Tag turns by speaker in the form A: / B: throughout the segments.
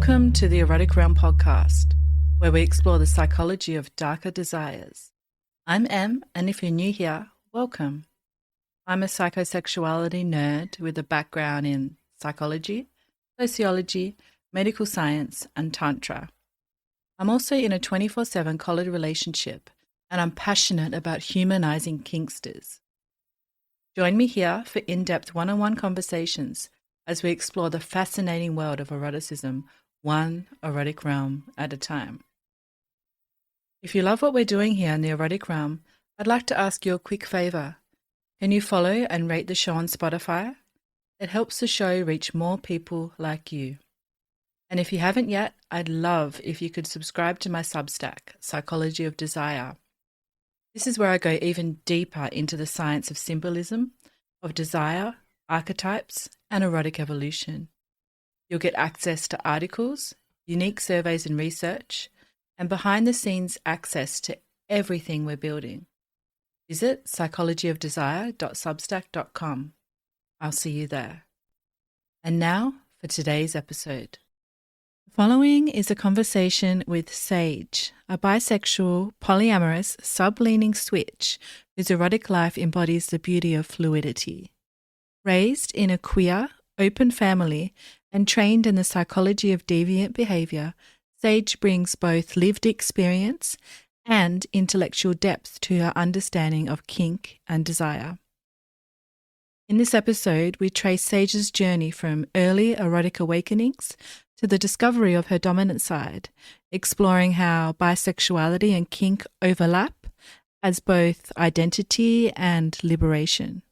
A: Welcome to the Erotic Realm podcast, where we explore the psychology of darker desires. I'm Em, and if you're new here, welcome. I'm a psychosexuality nerd with a background in psychology, sociology, medical science, and Tantra. I'm also in a 24/7 collared relationship, and I'm passionate about humanizing kinksters. Join me here for in-depth one-on-one conversations as we explore the fascinating world of eroticism, one erotic realm at a time. If you love what we're doing here in the erotic realm, I'd like to ask you a quick favor. Can you follow and rate the show on Spotify? It helps the show reach more people like you. And if you haven't yet, I'd love if you could subscribe to my Substack, Psychology of Desire. This is where I go even deeper into the science of symbolism, of desire, archetypes, and erotic evolution. You'll get access to articles, unique surveys and research, and behind-the-scenes access to everything we're building. Visit psychologyofdesire.substack.com. I'll see you there. And now for today's episode. The following is a conversation with Sage, a bisexual, polyamorous, sub-leaning switch whose erotic life embodies the beauty of fluidity. Raised in a queer, open family and trained in the psychology of deviant behavior, Sage brings both lived experience and intellectual depth to her understanding of kink and desire. In this episode, we trace Sage's journey from early erotic awakenings to the discovery of her dominant side, exploring how bisexuality and kink overlap as both identity and liberation.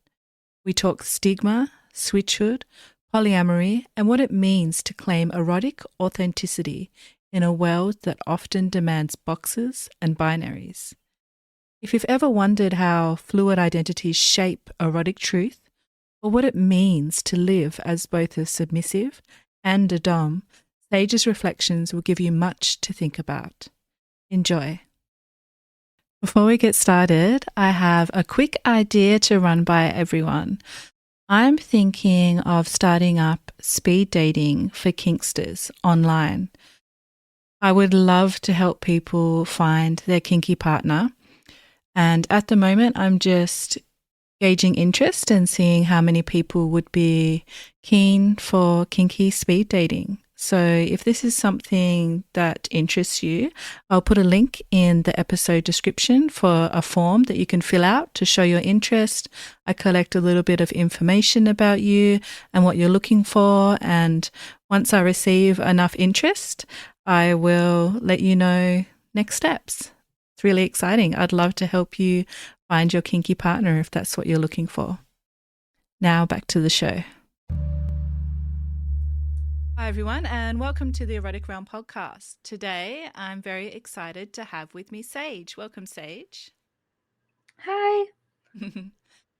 A: We talk stigma, switchhood, polyamory, and what it means to claim erotic authenticity in a world that often demands boxes and binaries. If you've ever wondered how fluid identities shape erotic truth, or what it means to live as both a submissive and a dom, Sage's reflections will give you much to think about. Enjoy. Before we get started, I have a quick idea to run by everyone. I'm thinking of starting up speed dating for kinksters online. I would love to help people find their kinky partner. And at the moment, I'm just gauging interest and seeing how many people would be keen for kinky speed dating. So if this is something that interests you, I'll put a link in the episode description for a form that you can fill out to show your interest. I collect a little bit of information about you and what you're looking for. And once I receive enough interest, I will let you know next steps. It's really exciting. I'd love to help you find your kinky partner if that's what you're looking for. Now back to the show. Hi everyone, and welcome to the Erotic Realm podcast. Today, I'm very excited to have with me Sage. Welcome, Sage.
B: Hi.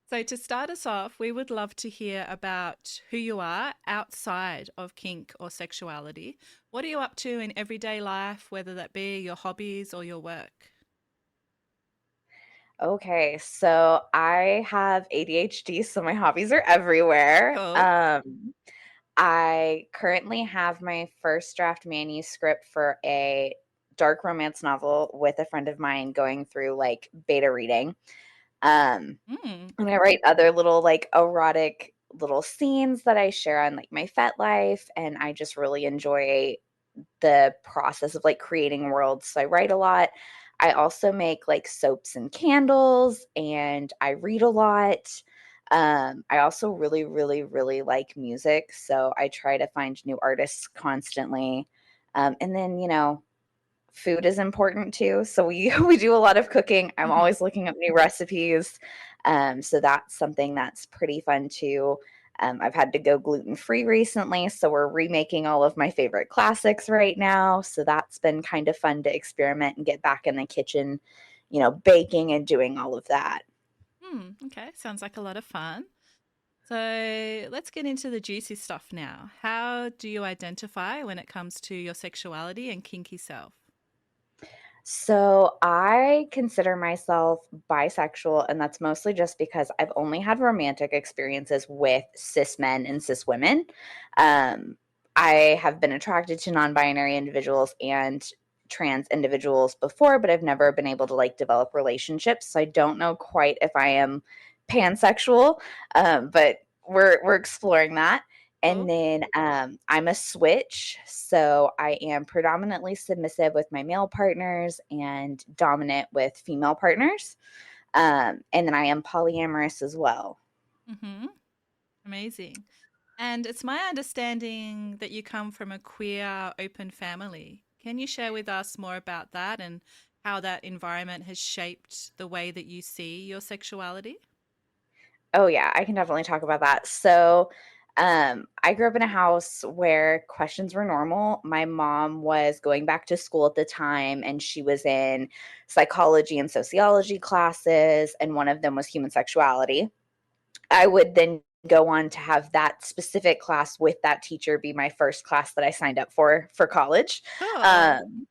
A: So to start us off, we would love to hear about who you are outside of kink or sexuality. What are you up to in everyday life, whether that be your hobbies or your work?
B: Okay, so I have ADHD, so my hobbies are everywhere.
A: Cool.
B: I currently have my first draft manuscript for a dark romance novel with a friend of mine going through like beta reading. And I write other little like erotic little scenes that I share on like my Fet life, and I just really enjoy the process of like creating worlds. So I write a lot. I also make like soaps and candles, and I read a lot. I also really, really, really like music. So I try to find new artists constantly. And then, food is important too. So we we do a lot of cooking. I'm always looking up new recipes. So that's something that's pretty fun too. I've had to go gluten-free recently, so we're remaking all of my favorite classics right now. So that's been kind of fun to experiment and get back in the kitchen, baking and doing all of that.
A: Okay, sounds like a lot of fun. So let's get into the juicy stuff now. How do you identify when it comes to your sexuality and kinky self?
B: So I consider myself bisexual, and that's mostly just because I've only had romantic experiences with cis men and cis women. Um, I have been attracted to non-binary individuals and trans individuals before, but I've never been able to like develop relationships. So I don't know quite if I am pansexual, but we're exploring that. And
A: Cool.
B: then I'm a switch, so I am predominantly submissive with my male partners and dominant with female partners. And then I am polyamorous as well.
A: Mm-hmm. Amazing. And it's my understanding that you come from a queer, open family. Can you share with us more about that and how that environment has shaped the way that you see your sexuality?
B: Oh yeah, I can definitely talk about that. So, I grew up in a house where questions were normal. My mom was going back to school at the time, and she was in psychology and sociology classes, and one of them was human sexuality. I would then go on to have that specific class with that teacher be my first class that I signed up for college.
A: Cool.
B: Um,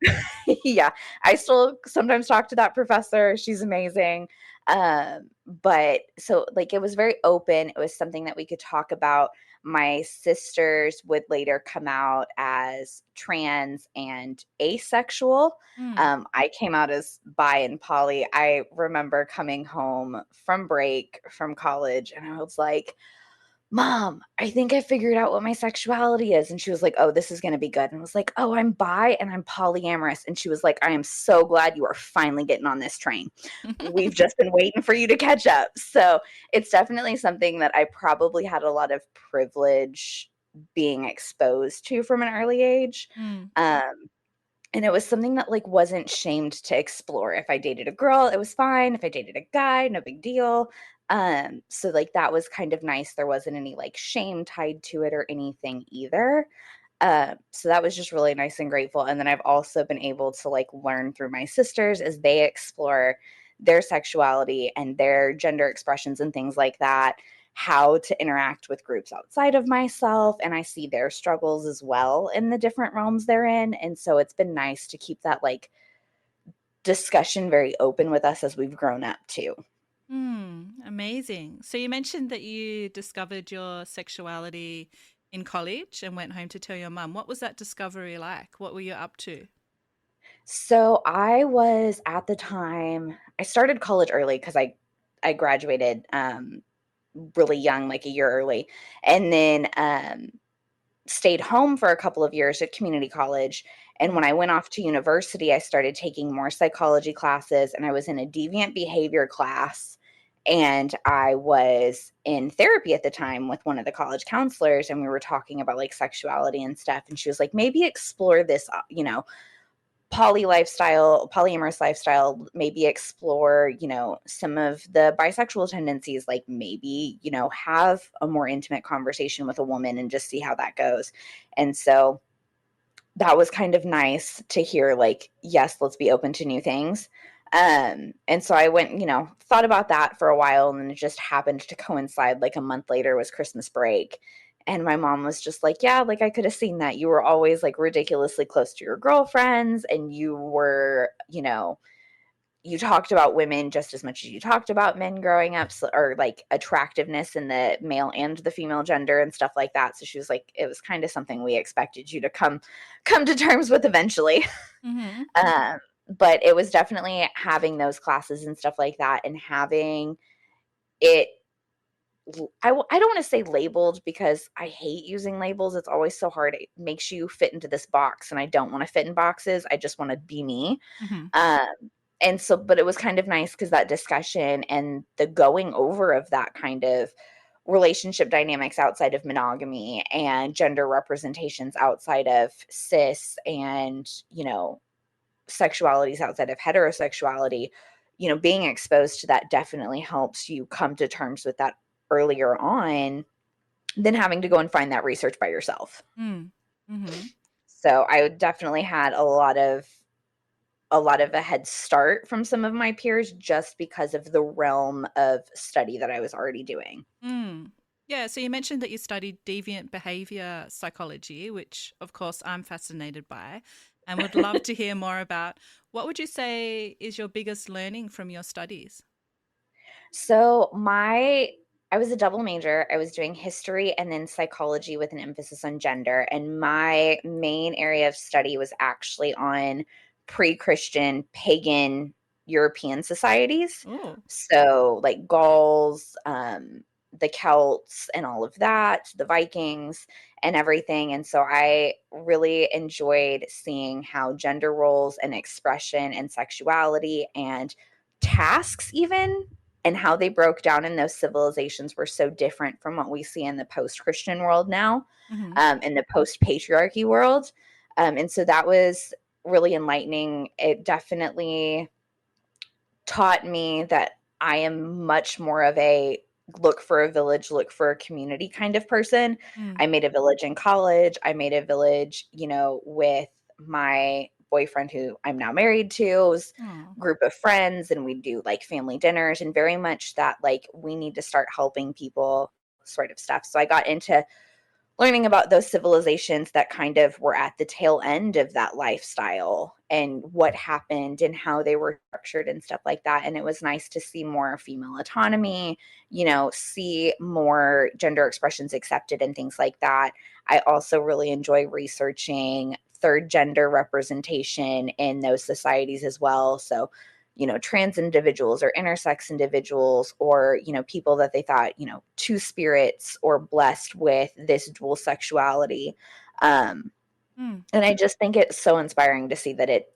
B: yeah, I still sometimes talk to that professor. She's amazing. But so like it was very open. It was something that we could talk about. My sisters would later come out as trans and asexual.
A: Mm.
B: I came out as bi and poly. I remember coming home from break from college and I was like, Mom, I think I figured out what my sexuality is. And she was like, Oh, this is going to be good. And I was like, Oh, I'm bi and I'm polyamorous. And she was like, I am so glad you are finally getting on this train. We've just been waiting for you to catch up. So it's definitely something that I probably had a lot of privilege being exposed to from an early age.
A: Mm.
B: Um, and it was something that, like, wasn't shamed to explore. If I dated a girl, it was fine. If I dated a guy, no big deal. So, like, that was kind of nice. There wasn't any, like, shame tied to it or anything either. So that was just really nice and grateful. And then I've also been able to, like, learn through my sisters as they explore their sexuality and their gender expressions and things like that, how to interact with groups outside of myself, and I see their struggles as well in the different realms they're in, and so it's been nice to keep that, like, discussion very open with us as we've grown up too.
A: Amazing. So you mentioned that you discovered your sexuality in college and went home to tell your mum. What was that discovery like? What were you up to?
B: So I was at the time I started college early because I graduated, really young, like a year early, and then, stayed home for a couple of years at community college. And
A: Mm.
B: when I went off to university, I started taking more psychology classes and I was in a deviant behavior class. And I was in therapy at the time with one of the college counselors, and we were talking about like sexuality and stuff. And she was like, maybe explore this, polyamorous lifestyle, maybe explore, some of the bisexual tendencies, like maybe, have a more intimate conversation with a woman and just see how that goes. And so that was kind of nice to hear, like, yes, let's be open to new things. And so I went, thought about that for a while, and then it just happened to coincide like a month later was Christmas break. And my mom was just like, yeah, like I could have seen that. You were always like ridiculously close to your girlfriends, and you were, you talked about women just as much as you talked about men growing up, so, or like attractiveness in the male and the female gender and stuff like that. So she was like, it was kind of something we expected you to come to terms with eventually.
A: Mm-hmm.
B: um, but it was definitely having those classes and stuff like that, and having it. I don't want to say labeled because I hate using labels. It's always so hard. It makes you fit into this box, and I don't want to fit in boxes. I just want to be me.
A: Mm-hmm.
B: Um, and so, but it was kind of nice because that discussion and the going over of that kind of relationship dynamics outside of monogamy and gender representations outside of cis and, sexualities outside of heterosexuality, being exposed to that definitely helps you come to terms with that earlier on than having to go and find that research by yourself.
A: Mm. Mm-hmm.
B: So I definitely had a lot of a head start from some of my peers just because of the realm of study that I was already doing.
A: Mm. Yeah, so you mentioned that you studied deviant behavior psychology, which of course I'm fascinated by and would love to hear more about. What would you say is your biggest learning from your studies?
B: So my I was a double major. I was doing history and then psychology with an emphasis on gender. And my main area of study was actually on pre-Christian pagan European societies.
A: Oh.
B: So, like Gauls, the Celts, and all of that, the Vikings, and everything. And so I really enjoyed seeing how gender roles and expression and sexuality and tasks, even, and how they broke down in those civilizations were so different from what we see in the post-Christian world now,
A: Hmm.
B: in the post-patriarchy world. And so that was really enlightening. It definitely taught me that I am much more of a look for a village, look for a community kind of person.
A: Mm.
B: I made a village in college. I made a village, with my boyfriend who I'm now married to. It was
A: Oh.
B: a group of friends, and we do like family dinners, and very much that like we need to start helping people sort of stuff. So I got into learning about those civilizations that kind of were at the tail end of that lifestyle and what happened and how they were structured and stuff like that. And it was nice to see more female autonomy, see more gender expressions accepted and things like that. I also really enjoy researching third gender representation in those societies as well. So, trans individuals or intersex individuals, or, people that they thought, two spirits or blessed with this dual sexuality. Um,
A: Mm.
B: and I just think it's so inspiring to see that it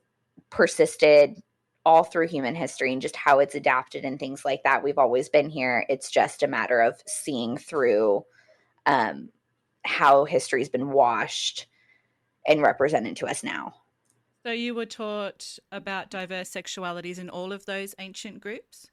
B: persisted all through human history and just how it's adapted and things like that. We've always been here. It's just a matter of seeing through um, how history's been washed and represented to us now.
A: So you were taught about diverse sexualities in all of those ancient groups?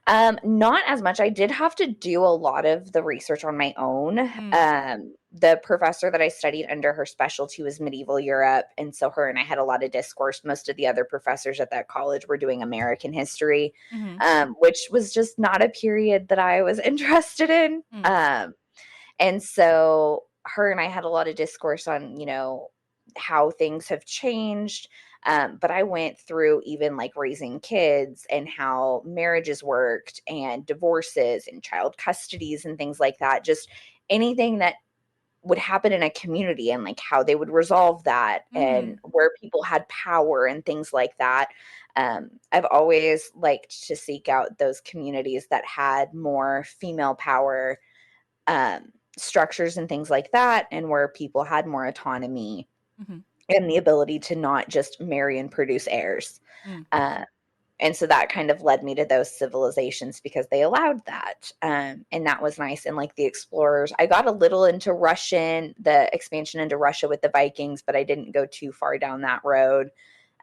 B: Not as much. I did have to do a lot of the research on my own.
A: Mm.
B: The professor that I studied under, her specialty was medieval Europe, and so her and I had a lot of discourse. Most of the other professors at that college were doing American history,
A: Hmm.
B: which was just not a period that I was interested in.
A: Mm.
B: And so her and I had a lot of discourse on, how things have changed. But I went through even like raising kids and how marriages worked and divorces and child custodies and things like that. Just anything that would happen in a community and like how they would resolve that and
A: Mm.
B: where people had power and things like that. I've always liked to seek out those communities that had more female power, structures and things like that, and where people had more autonomy
A: Hmm.
B: and the ability to not just marry and produce heirs.
A: Mm.
B: Uh, and so that kind of led me to those civilizations because they allowed that. And that was nice. And like the explorers, I got a little into the expansion into Russia with the Vikings, but I didn't go too far down that road.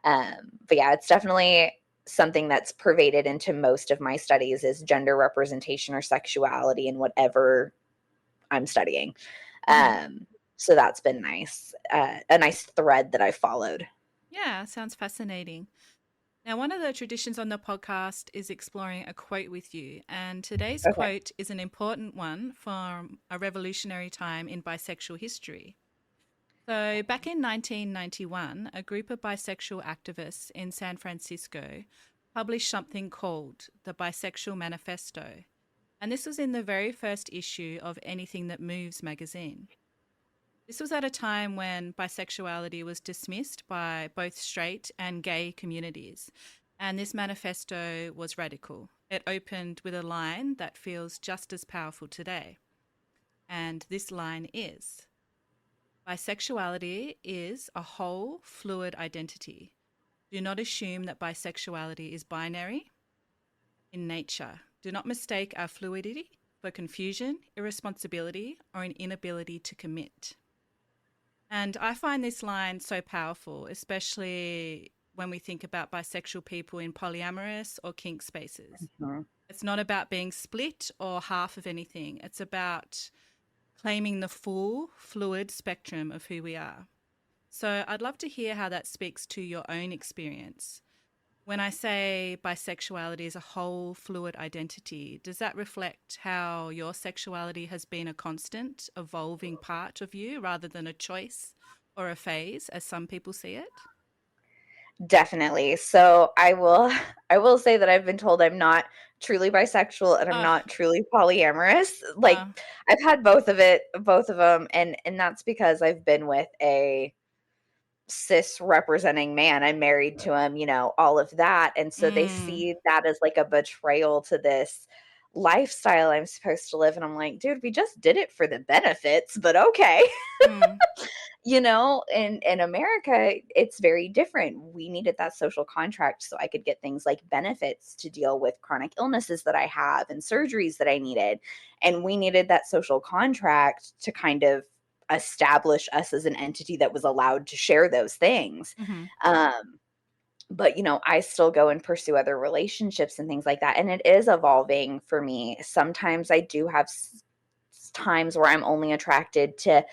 B: But yeah, it's definitely something that's pervaded into most of my studies is gender representation or sexuality in whatever I'm studying.
A: Hmm.
B: Um, so that's been nice, a nice thread that I followed.
A: Yeah, sounds fascinating. Now, one of the traditions on the podcast is exploring a quote with you, and today's
B: Okay.
A: quote is an important one from a revolutionary time in bisexual history. So, back in 1991, a group of bisexual activists in San Francisco published something called the Bisexual Manifesto. And this was in the very first issue of Anything That Moves magazine. This was at a time when bisexuality was dismissed by both straight and gay communities. And this manifesto was radical. It opened with a line that feels just as powerful today. And this line is: bisexuality is a whole, fluid identity. Do not assume that bisexuality is binary in nature. Do not mistake our fluidity for confusion, irresponsibility, or an inability to commit. And I find this line so powerful, especially when we think about bisexual people in polyamorous or kink spaces.
B: Mhm.
A: It's not about being split or half of anything, it's about claiming the full, fluid spectrum of who we are. So I'd love to hear how that speaks to your own experience. When I say bisexuality is a whole fluid identity, does that reflect how your sexuality has been a constant, evolving part of you rather than a choice or a phase, as some people see it?
B: Definitely. So I will I will say that I've been told I'm not truly bisexual and I'm
A: Uh,
B: not truly polyamorous. Like
A: uh,
B: I've had both of them, and that's because I've been with a cis representing man. I'm married to him, all of that. And so they
A: mm,
B: see that as like a betrayal to this lifestyle I'm supposed to live. And I'm like, dude, we just did it for the benefits, but okay.
A: mm,
B: In America, it's very different. We needed that social contract so I could get things like benefits to deal with chronic illnesses that I have and surgeries that I needed. And we needed that social contract to kind of establish us as an entity that was allowed to share those things.
A: mm-hmm,
B: Um, but I still go and pursue other relationships and things like that. And it is evolving for me. Sometimes I do have times where I'm only attracted to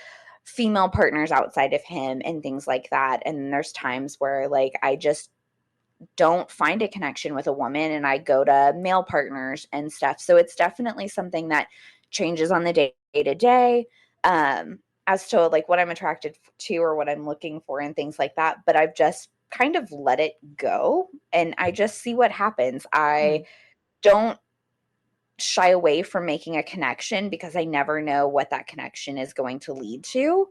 B: female partners outside of him and things like that. And then there's times where like I just don't find a connection with a woman and I go to male partners and stuff. So it's definitely something that changes on the day to day, as to like what I'm attracted to or what I'm looking for and things like that. But I've just kind of let it go and I just see what happens. I
A: mm,
B: don't shy away from making a connection because I never know what that connection is going to lead to.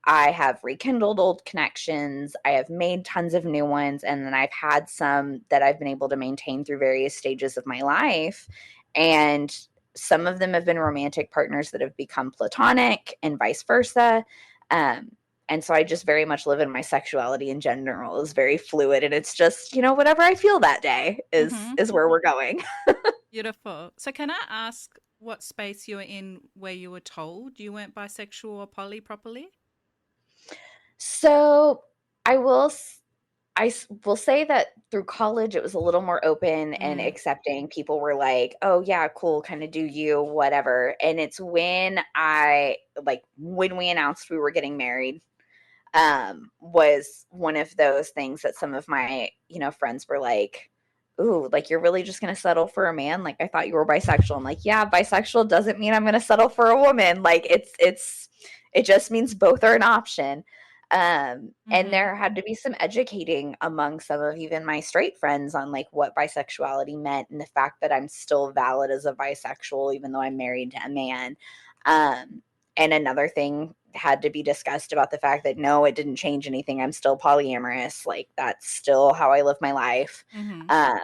B: I have rekindled old connections. I have made tons of new ones. And then I've had some that I've been able to maintain through various stages of my life. And some of them have been romantic partners that have become platonic and vice versa. Um, and so I just very much live in my sexuality in general is very fluid. And it's just, whatever I feel that day is
A: mm-hmm.
B: is where we're going.
A: Beautiful. So, can I ask what space you were in where you were told you weren't bisexual or poly properly?
B: So I will will say that through college it was a little more open and
A: Mm,
B: accepting. People were like, "Oh yeah, cool, kind of do you, whatever." And it's when when we announced we were getting married, was one of those things that some of my, friends were like, "Ooh, like you're really just gonna settle for a man? Like I thought you were bisexual." I'm like, "Yeah, bisexual doesn't mean I'm gonna settle for a woman. Like it just means both are an option." And
A: mm-hmm,
B: there had to be some educating among some of even my straight friends on like what bisexuality meant and the fact that I'm still valid as a bisexual even though I'm married to a man. Um, and another thing had to be discussed about the fact that no, it didn't change anything. I'm still polyamorous. Like that's still how I live my life.
A: mm-hmm,
B: Uh,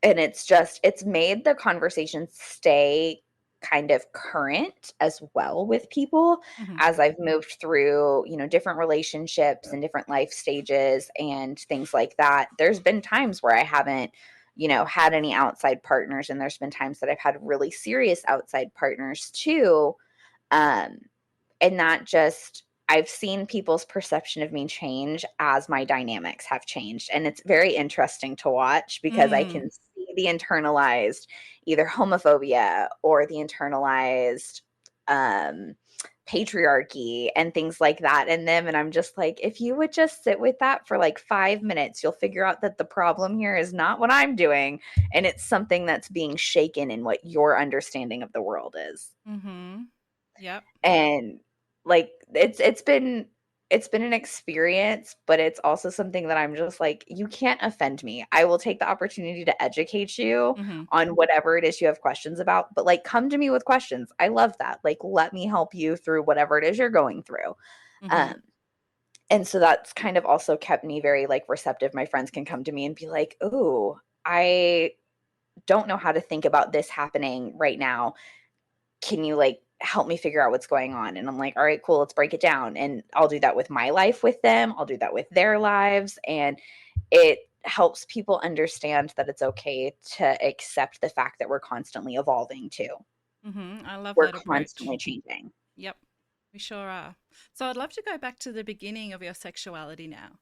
B: and it's made the conversation stay kind of current as well with people
A: mm-hmm,
B: as I've moved through, different relationships and different life stages and things like that. There's been times where I haven't, had any outside partners, and there's been times that I've had really serious outside partners too. Um, and that just I've seen people's perception of me change as my dynamics have changed. And it's very interesting to watch because I
A: mm,
B: can see the internalized either homophobia or the internalized um, patriarchy and things like that in them. And I'm just like, if you would just sit with that for like 5 minutes, you'll figure out that the problem here is not what I'm doing. And it's something that's being shaken in what your understanding of the world is.
A: mm-hmm. Yep.
B: And like it's been an experience, but it's also something that I'm just like, you can't offend me. I will take the opportunity to educate you
A: Mm-hmm,
B: on whatever it is you have questions about, but like come to me with questions. I love that. Like let me help you through whatever it is you're going through.
A: mm-hmm,
B: um and so that's kind of also kept me very like receptive. My friends can come to me and be like, "Oh, I don't know how to think about this happening right now. Can you like help me figure out what's going on?" And I'm like, all right, cool, let's break it down. And I'll do that with my life with them. I'll do that with their lives. And it helps people understand that it's okay to accept the fact that we're constantly evolving too.
A: mm-hmm. I love
B: We're
A: that approach.
B: constantly changing.
A: Yep, we sure are. So, I'd love to go back to the beginning of your sexuality now.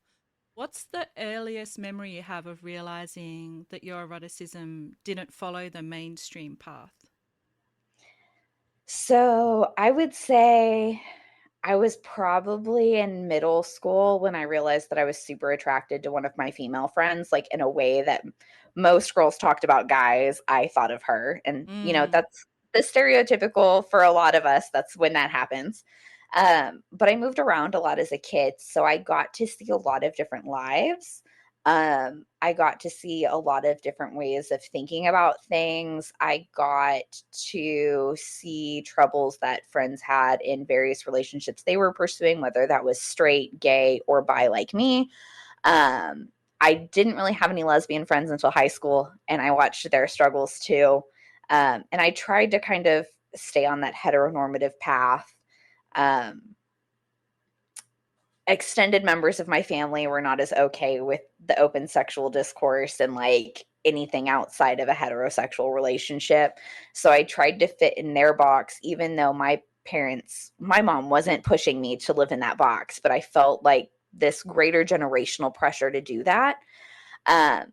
A: What's the earliest memory you have of realizing that your eroticism didn't follow the mainstream path?
B: So I would say I was probably in middle school when I realized that I was super attracted to one of my female friends, like in a way that most girls talked about guys. I thought of her. And,
A: Mm,
B: that's the stereotypical for a lot of us. That's when that happens. But I moved around a lot as a kid. So I got to see a lot of different lives. I got to see a lot of different ways of thinking about things. I got to see troubles that friends had in various relationships they were pursuing, whether that was straight, gay, or bi like me. Um, I didn't really have any lesbian friends until high school, and I watched their struggles too. And I tried to kind of stay on that heteronormative path. Um, Extended members of my family were not as okay with the open sexual discourse and like anything outside of a heterosexual relationship. So I tried to fit in their box, even though my mom wasn't pushing me to live in that box, but I felt like this greater generational pressure to do that. Um,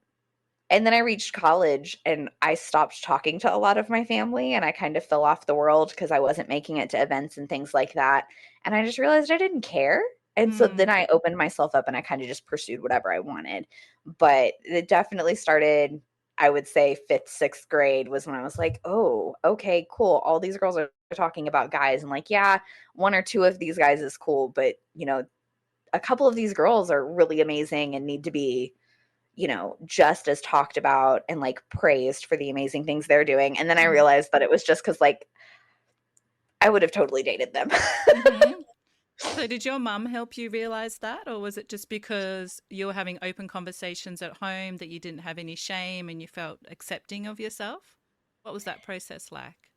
B: and then I reached college and I stopped talking to a lot of my family and I kind of fell off the world because I wasn't making it to events and things like that. And I just realized I didn't care. And so then
A: Mm.
B: I opened myself up and I kind of just pursued whatever I wanted. But it definitely started, I would say, fifth, sixth grade was when I was like, oh, okay, cool. All these girls are talking about guys. And like, yeah, one or two of these guys is cool. But, a couple of these girls are really amazing and need to be just as talked about and like praised for the amazing things they're doing. And then I
A: Mhm.
B: realized that it was just because like I would have totally dated them.
A: Mhm. So did your mum help you realize that, or was it just because you were having open conversations at home that you didn't have any shame and you felt accepting of yourself? What was that process like?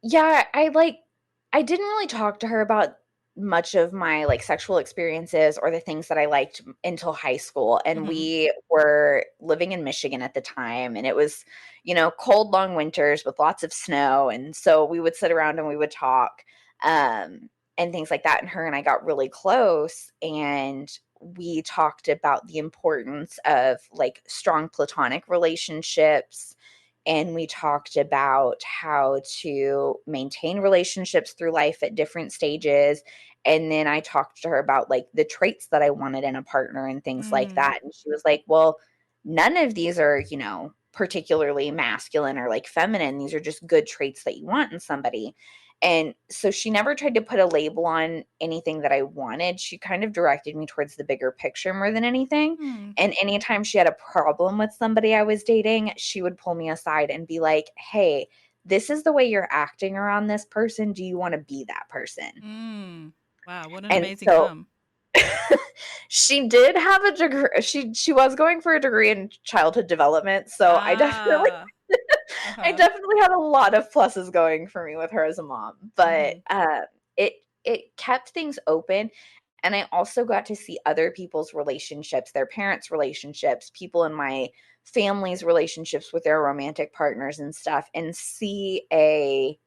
B: Yeah, I didn't really talk to her about much of my like sexual experiences or the things that I liked until high school. And
A: Mhm.
B: we were living in Michigan at the time and it was, cold long winters with lots of snow. And so we would sit around and we would talk and things like that. And her and I got really close and we talked about the importance of like strong platonic relationships, and we talked about how to maintain relationships through life at different stages. And then I talked to her about like the traits that I wanted in a partner and things like
A: Mm.
B: that. And she was like, well, none of these are, particularly masculine or like feminine. These are just good traits that you want in somebody. And so she never tried to put a label on anything that I wanted. She kind of directed me towards the bigger picture more than anything.
A: Mm.
B: And anytime she had a problem with somebody I was dating, she would pull me aside and be like, "Hey, this is the way you're acting around this person. Do you want to be that person?"
A: Mm. Wow, what an
B: And
A: amazing
B: so
A: mum.
B: she did have a degree. She was going for a degree in childhood development. So I definitely
A: Ah.
B: I
A: Uh-huh.
B: definitely had a lot of pluses going for me with her as a mom. But
A: Mhm.
B: it kept things open. And I also got to see other people's relationships, their parents' relationships, people in my family's relationships with their romantic partners and stuff, and see a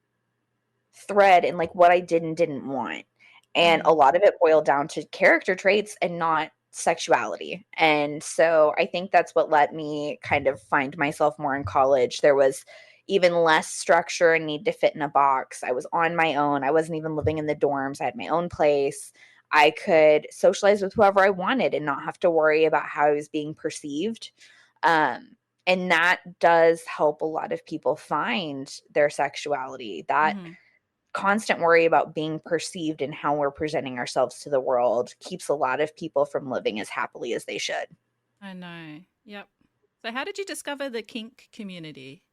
B: thread in like what I did and didn't want. And a
A: Mm.
B: lot of it boiled down to character traits and not sexuality. And so I think that's what let me kind of find myself more in college. There was even less structure and need to fit in a box. I was on my own. I wasn't even living in the dorms. I had my own place. I could socialize with whoever I wanted and not have to worry about how I was being perceived. Um, and that does help a lot of people find their sexuality. That
A: Mhm.
B: constant worry about being perceived and how we're presenting ourselves to the world keeps a lot of people from living as happily as they should.
A: I know. Yep. So how did you discover the kink community?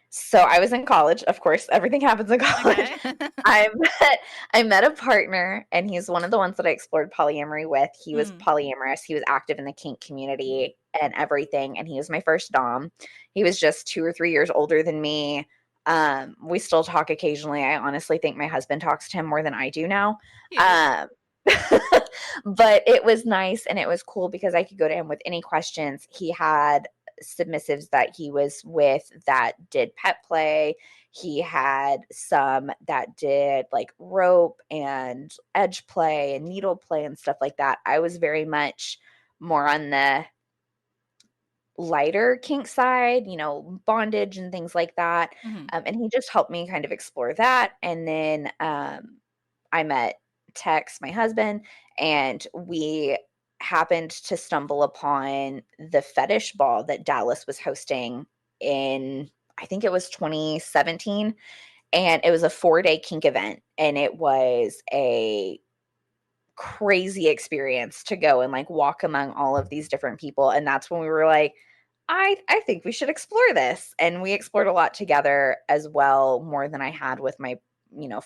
B: So I was in college, of course, everything happens in college.
A: Okay.
B: I I met a partner and he's one of the ones that I explored polyamory with. He was
A: Mm.
B: polyamorous. He was active in the kink community and everything, and he was my first dom. He was just 2 or 3 years older than me. We still talk occasionally. I honestly think my husband talks to him more than I do now.
A: Cute.
B: Um but it was nice and it was cool because I could go to him with any questions. He had submissives that he was with that did pet play. He had some that did like rope and edge play and needle play and stuff like that. I was very much more on the lighter kink side, bondage and things like that.
A: Mhm.
B: And he just helped me kind of explore that. And then I met Tex, my husband, and we happened to stumble upon the fetish ball that Dallas was hosting in, I think it was 2017. And it was a 4-day kink event. And it was a crazy experience to go and like walk among all of these different people. And that's when we were like, I think we should explore this. And we explored a lot together as well, more than I had with my,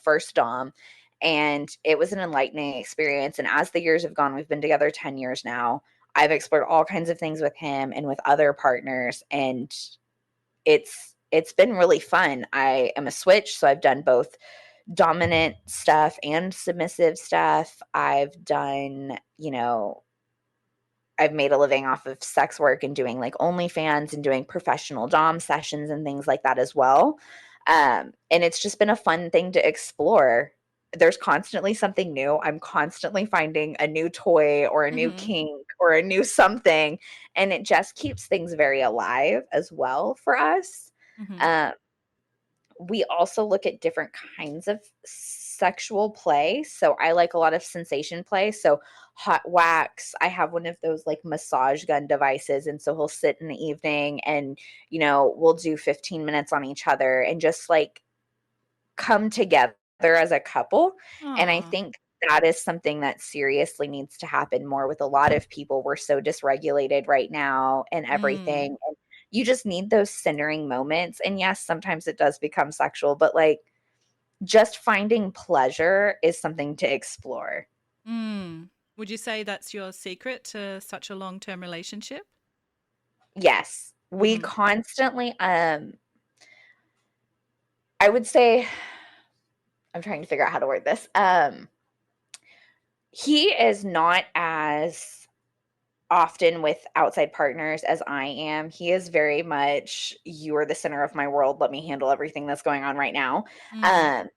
B: first Dom. And it was an enlightening experience. And as the years have gone, we've been together 10 years now. I've explored all kinds of things with him and with other partners. And it's been really fun. I am a switch, so I've done both dominant stuff and submissive stuff. I've done, I've made a living off of sex work and doing like OnlyFans and doing professional dom sessions and things like that as well. And it's just been a fun thing to explore. There's constantly something new. I'm constantly finding a new toy or a new
A: Mm-hmm.
B: kink or a new something. And it just keeps things very alive as well for us.
A: Mm-hmm.
B: Um, we also look at different kinds of sexual play. So I like a lot of sensation play. So hot wax, I have one of those like massage gun devices. And so he'll sit in the evening and, we'll do 15 minutes on each other and just like come together as a couple. And I
A: Aw.
B: think that is something that seriously needs to happen more with a lot of people. We're so dysregulated right now and
A: Mm.
B: everything. And you just need those centering moments. And yes, sometimes it does become sexual, but like just finding pleasure is something to explore.
A: Mm. Would you say that's your secret to such a long-term relationship?
B: Yes. We
A: Mm-hmm.
B: constantly I would say I'm trying to figure out how to word this. He is not as often with outside partners as I am. He is very much, you are the center of my world. Let me handle everything that's going on right now.
A: Mm.
B: Um,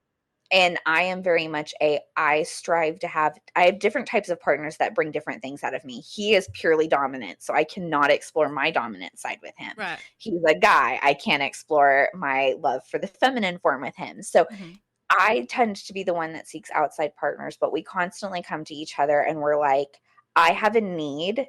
B: and I am very much I have different types of partners that bring different things out of me. He is purely dominant, so I cannot explore my dominant side with him.
A: Right.
B: He's a guy. I can't explore my love for the feminine form with him. So
A: Mm-hmm.
B: I tend to be the one that seeks outside partners, but we constantly come to each other and we're like, I have a need,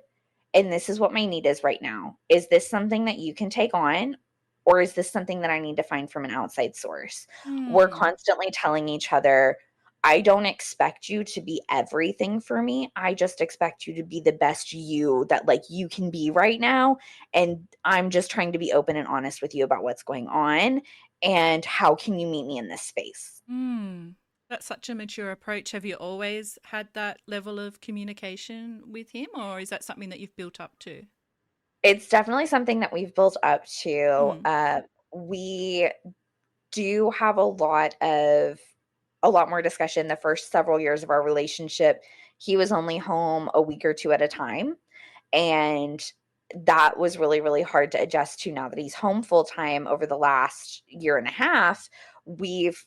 B: and this is what my need is right now. Is this something that you can take on? Or is this something that I need to find from an outside source? We're
A: Mm.
B: constantly telling each other, I don't expect you to be everything for me. I just expect you to be the best you that like you can be right now. And I'm just trying to be open and honest with you about what's going on and how can you meet me in this space.
A: Mm. That's such a mature approach. Have you always had that level of communication with him, or is that something that you've built up to?
B: It's definitely something that we've built up to.
A: Mm.
B: We do have a lot more discussion the first several years of our relationship. He was only home a week or two at a time, and that was really, really hard to adjust to. Now that he's home full time over the last year and a half, we've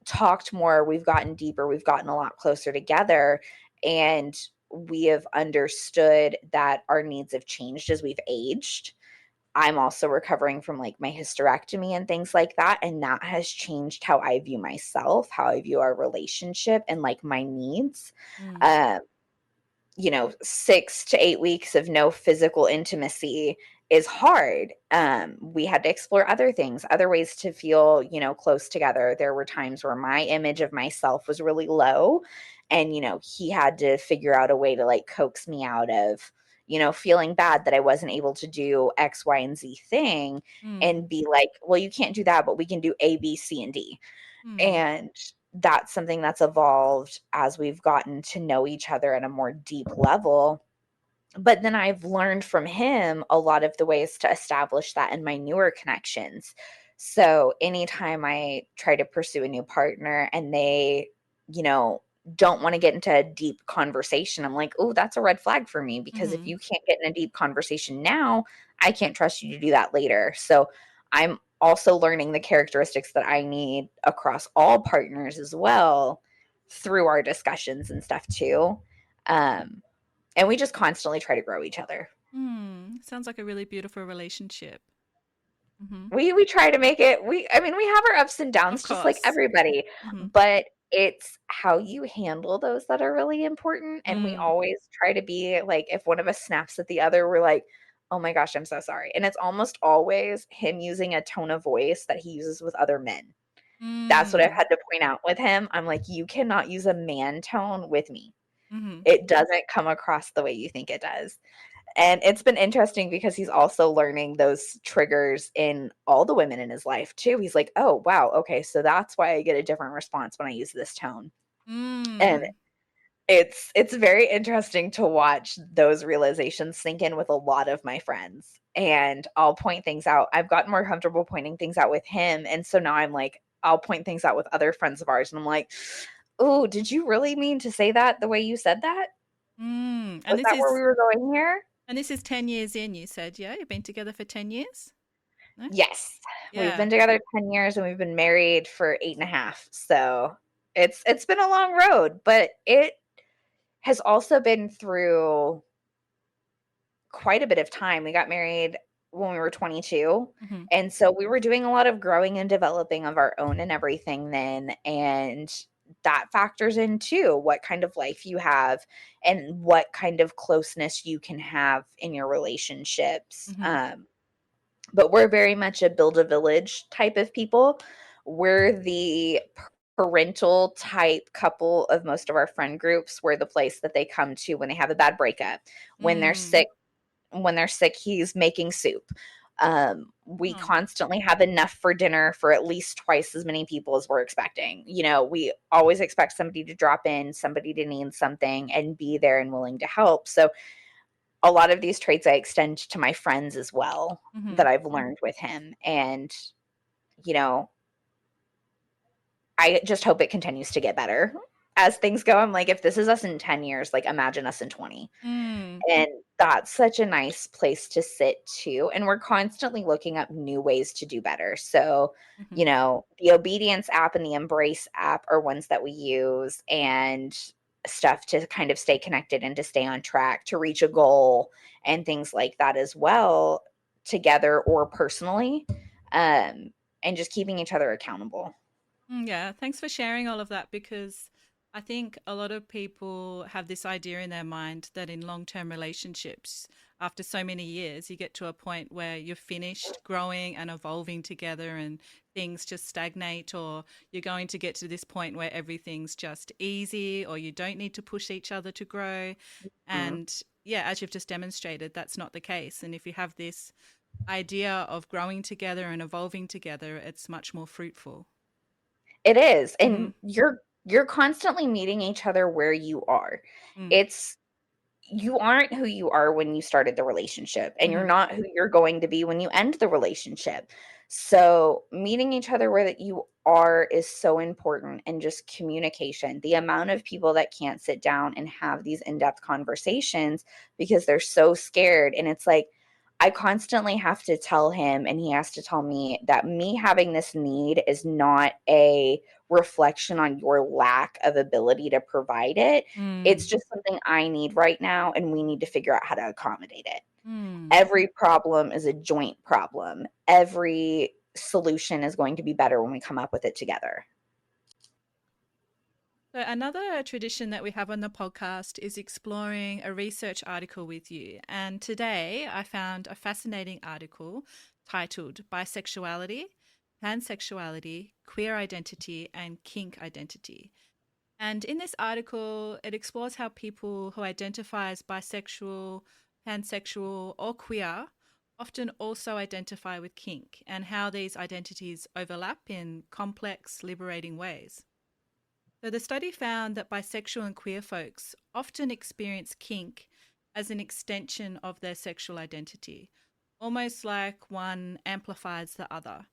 B: talked more, we've gotten deeper, we've gotten a lot closer together, and we have understood that our needs have changed as we've aged. I'm also recovering from like my hysterectomy and things like that. And that has changed how I view myself, how I view our relationship, and like my needs.
A: Mm.
B: Um, 6 to 8 weeks of no physical intimacy is hard. We had to explore other things, other ways to feel, close together. There were times where my image of myself was really low. And, he had to figure out a way to like coax me out of, feeling bad that I wasn't able to do X, Y, and Z thing
A: Mm.
B: and be like, well, you can't do that, but we can do A, B, C, and D.
A: Mm.
B: And that's something that's evolved as we've gotten to know each other at a more deep level. But then I've learned from him a lot of the ways to establish that in my newer connections. So anytime I try to pursue a new partner and they, you know, don't want to get into a deep conversation, I'm like, oh, that's a red flag for me because if
A: Mm-hmm.
B: you can't get in a deep conversation now, I can't trust you to do that later. So I'm also learning the characteristics that I need across all partners as well through our discussions and stuff too. Um, and we just constantly try to grow each other.
A: Mm. Sounds like a really beautiful relationship. Mm-hmm.
B: We try to make it I mean, we have our ups and
A: Of
B: downs just like
A: course.
B: everybody,
A: Mm-hmm.
B: but it's how you handle those that are really important, and we
A: Mm.
B: always try to be like, if one of us snaps at the other, we're like, "Oh my gosh, I'm so sorry." And it's almost always him using a tone of voice that he uses with other men. That's what I've
A: Mm.
B: had to point out with him. I'm like, "You cannot use a man tone with me."
A: Mm-hmm.
B: It doesn't come across the way you think it does. And it's been interesting because he's also learning those triggers in all the women in his life too. He's like, "Oh, wow, okay, so that's why I get a different response when I use this tone." And
A: Mm.
B: it's very interesting to watch those realizations sink in with a lot of my friends. And I'll point things out. I've gotten more comfortable pointing things out with him, and so now I'm like, I'll point things out with other friends of ours, and I'm like, "Oh, did you really mean to say that the way you said that?
A: Mm.
B: Was that where we were going here?"
A: And this is 10 years in, you said, yeah? You've been together for 10 years? No?
B: Yes. We've
A: Yeah.
B: been together 10 years and we've been married for 8.5. So it's been a long road, but it has also been through quite a bit of time. We got married when we were 22.
A: Mm-hmm.
B: And so we were doing a lot of growing and developing of our own and everything then. And that factors in too what kind of life you have and what kind of closeness you can have in your relationships.
A: Mm-hmm.
B: But we're very much a build a village type of people. We're the parental type couple of most of our friend groups. We're the place that they come to when they have a bad breakup, when they're
A: Mm.
B: sick. When they're sick, he's making soup. We
A: Oh.
B: constantly have enough for dinner for at least twice as many people as we're expecting. We always expect somebody to drop in, somebody to need something, and be there and willing to help. So a lot of these traits I extend to my friends as well
A: Mm-hmm.
B: that I've learned with him. And, you know, I just hope it continues to get better as things go. I'm like, if this is us in 10 years, like imagine us in 20.
A: Mm.
B: And that's such a nice place to sit too. And we're constantly looking up new ways to do better. So,
A: Mm-hmm.
B: the Obedience app and the Embrace app are ones that we use, and stuff to kind of stay connected and to stay on track to reach a goal and things like that as well, together or personally. Um, and just keeping each other accountable.
A: Yeah, thanks for sharing all of that because I think a lot of people have this idea in their mind that in long term relationships, after so many years, you get to a point where you're finished growing and evolving together and things just stagnate, or you're going to get to this point where everything's just easy or you don't need to push each other to grow.
B: Mhm.
A: And yeah, as you've just demonstrated, that's not the case. And if you have this idea of growing together and evolving together, it's much more fruitful.
B: It is,
A: Mm-hmm.
B: and you're constantly meeting each other where you are.
A: Mm.
B: It's You aren't who you are when you started the relationship, and you're
A: Mm-hmm.
B: not who you're going to be when you end the relationship. So, meeting each other where that you are is so important, and just communication. The amount of people that can't sit down and have these in-depth conversations because they're so scared, and it's like I constantly have to tell him and he has to tell me that me having this need is not a reflection on your lack of ability to provide it. It's
A: Mm.
B: just something I need right now, and we need to figure out how to accommodate it.
A: Mm.
B: Every problem is a joint problem. Every solution is going to be better when we come up with it together.
A: So, another tradition that we have on the podcast is exploring a research article with you. And today I found a fascinating article titled Bisexuality, Pansexuality, Queer Identity, and Kink Identity. And in this article, it explores how people who identify as bisexual, pansexual, or queer often also identify with kink and how these identities overlap in complex, liberating ways. So, the study found that bisexual and queer folks often experience kink as an extension of their sexual identity, almost like one amplifies the other.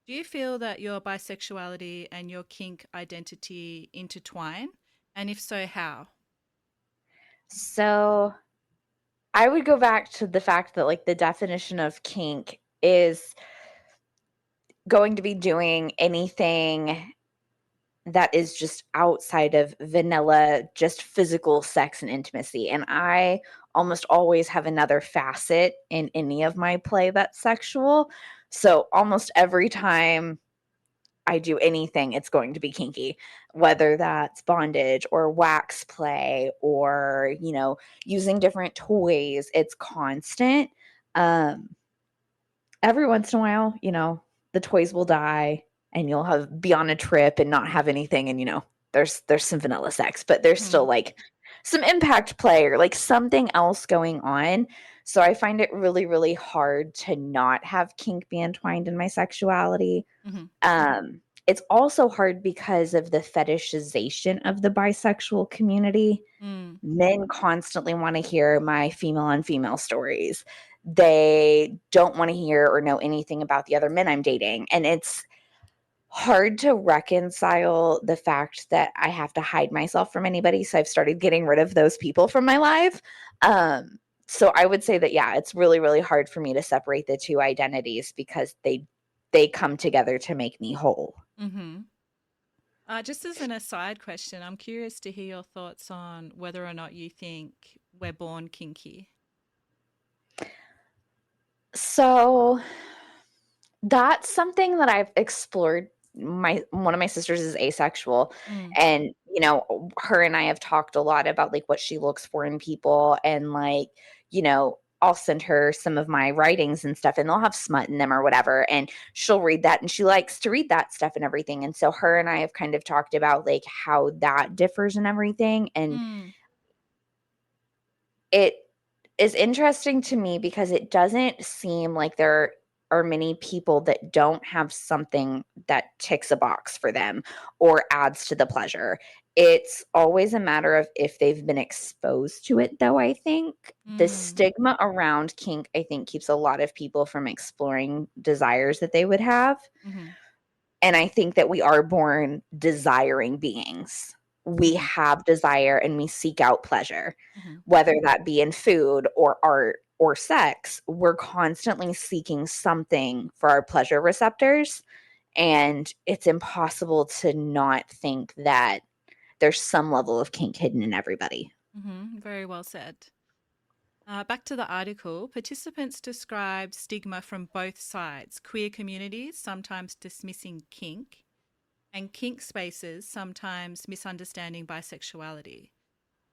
A: Do you feel that your bisexuality and your kink identity intertwine? And if so, how?
B: So, I would go back to the fact that like the definition of kink is going to be doing anything that is just outside of vanilla, just physical sex and intimacy. And I almost always have another facet in any of my play that's sexual. So almost every time I do anything, it's going to be kinky, whether that's bondage or wax play or, using different toys. It's constant. Um, every once in a while, the toys will die and you'll be on a trip and not have anything, and there's some vanilla sex, but there's
A: Hmm.
B: still like some impact play or like something else going on. So I find it really, really hard to not have kink be entwined in my sexuality.
A: Mm-hmm.
B: It's also hard because of the fetishization of the bisexual community.
A: Mm.
B: Men constantly want to hear my female on female stories. They don't want to hear or know anything about the other men I'm dating. And it's hard to reconcile the fact that I have to hide myself from anybody. So I've started getting rid of those people from my life. So I would say that, yeah, it's really, really hard for me to separate the two identities because they come together to make me whole.
A: Mm-hmm. Just as an aside question, I'm curious to hear your thoughts on whether or not you think we're born kinky.
B: So that's something that I've explored. My one of my sisters is asexual,
A: Mm.
B: and her and I have talked a lot about like what she looks for in people, and like, I'll send her some of my writings and stuff, and they'll have smut in them or whatever, and she'll read that, and she likes to read that stuff and everything. And so her and I have kind of talked about like how that differs and everything, and
A: Mm.
B: it is interesting to me because it doesn't seem like there are many people that don't have something that ticks a box for them or adds to the pleasure. It's always a matter of if they've been exposed to it, though. I think the
A: Mm.
B: stigma around kink, I think, keeps a lot of people from exploring desires that they would have.
A: Mm-hmm.
B: And I think that we are born desiring beings. We
A: Mm-hmm.
B: have desire and we seek out pleasure,
A: Mm-hmm.
B: whether that be in food or art or sex. We're constantly seeking something for our pleasure receptors. And it's impossible to not think that there's some level of kink hidden in everybody.
A: Mm-hmm. Very well said. Back to the article, participants describe stigma from both sides: queer communities sometimes dismissing kink, and kink spaces sometimes misunderstanding bisexuality.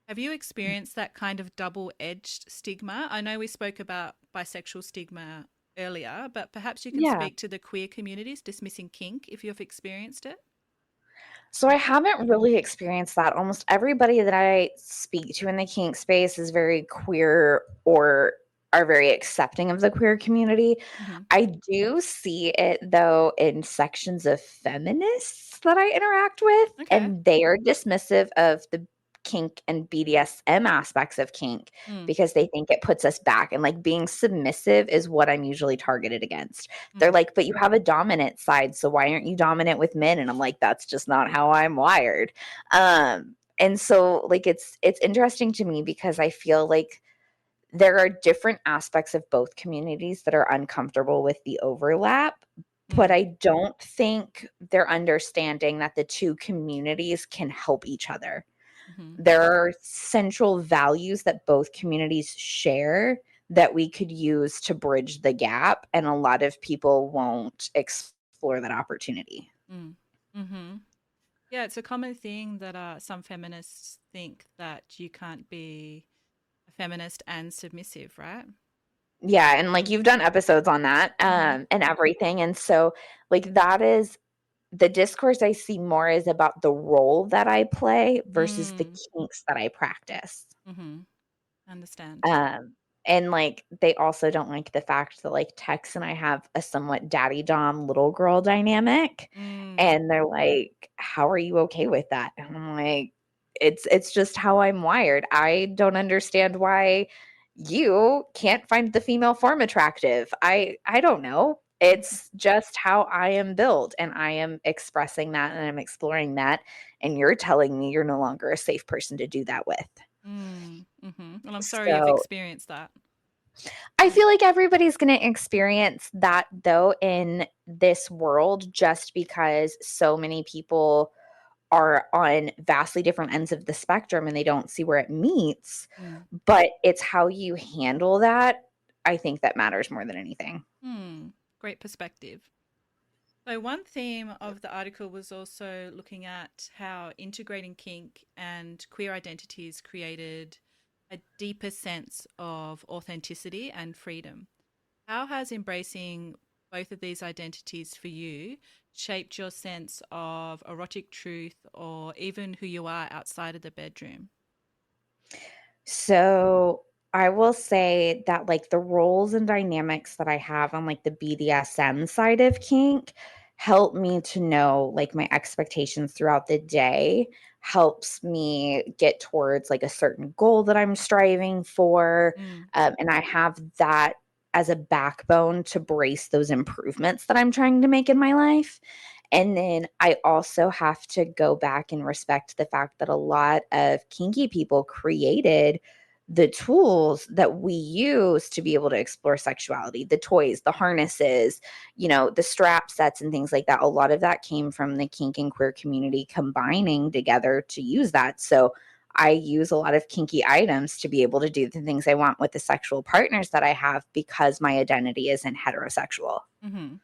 A: Have you experienced that kind of double edged stigma? I know we spoke about bisexual stigma earlier, but perhaps you can
B: Yeah.
A: speak to the queer communities dismissing kink if you've experienced it.
B: So I haven't really experienced that. Almost everybody that I speak to in the kink space is very queer or are very accepting of the queer community.
A: Mm-hmm.
B: I do see it though in sections of feminists that I interact with,
A: Okay.
B: and they are dismissive of the kink and BDSM aspects of kink
A: Mm,
B: because they think it puts us back. And like being submissive is what I'm usually targeted against. They're
A: mm,
B: like, but you have a dominant side, so why aren't you dominant with men? And I'm like, that's just not how I'm wired. And so like it's interesting to me because I feel like there are different aspects of both communities that are uncomfortable with the overlap, but
A: mm,
B: I don't think they're understanding that the two communities can help each other.
A: mm-hmm,
B: There are central values that both communities share that we could use to bridge the gap, and a lot of people won't explore that opportunity.
A: mm, mm-hmm. Yeah, it's a common thing that some feminists think that you can't be a feminist and submissive, right?
B: Yeah, and like you've done episodes on that
A: Mm-hmm.
B: and everything, and so like that is the discourse I see more is about the role that I play versus the
A: Mm,
B: kinks that I practice.
A: mm-hmm. Understand.
B: Um, and like they also don't like the fact that like Tex and I have a somewhat daddy dom little girl dynamic.
A: Mm,
B: And they're like, "How are you okay with that?" And I'm like, it's just how I'm wired. I don't understand why you can't find the female form attractive. I don't know.
A: mm-hmm.
B: It's just how I am built, and I am expressing that and I'm exploring that, and you're telling me you're no longer a safe person to do that with.
A: Mm, mm-hmm. Well, I'm sorry you've
B: So
A: experienced that.
B: I feel like everybody's going to experience that though in this world just because so many people are on vastly different ends of the spectrum and they don't see where it meets.
A: Mm.
B: But it's how you handle that, I think, that matters more than anything.
A: Hmm. Great perspective. So, one theme of the article was also looking at how integrating kink and queer identities created a deeper sense of authenticity and freedom. How has embracing both of these identities for you shaped your sense of erotic truth or even who you are outside of the bedroom?
B: So I will say that like the roles and dynamics that I have on like the BDSM side of kink help me to know like my expectations throughout the day, helps me get towards like a certain goal that I'm striving for.
A: Mm.
B: And I have that as a backbone to brace those improvements that I'm trying to make in my life. And then I also have to go back and respect the fact that a lot of kinky people created the tools that we use to be able to explore sexuality, the toys, the harnesses, the strap sets and things like that. A lot of that came from the kink and queer community combining together to use that. So I use a lot of kinky items to be able to do the things I want with the sexual partners that I have because my identity isn't heterosexual.
A: Mm-hmm.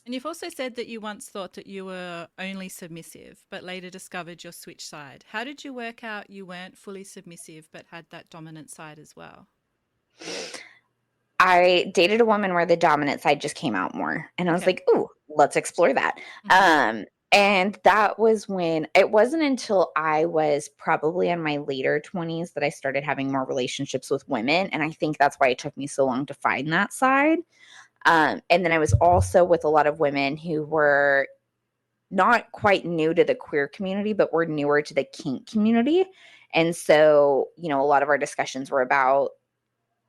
A: And you've also said that you once thought that you were only submissive, but later discovered your switch side. How did you work out you weren't fully submissive, but had that dominant side as well?
B: I dated a woman where the dominant side just came out more, and I was
A: Okay.
B: like, "Ooh, let's explore that."
A: Mm-hmm.
B: And that was when it wasn't until I was probably in my later 20s that I started having more relationships with women, and I think that's why it took me so long to find that side. And then I was also with a lot of women who were not quite new to the queer community, but were newer to the kink community. And so, a lot of our discussions were about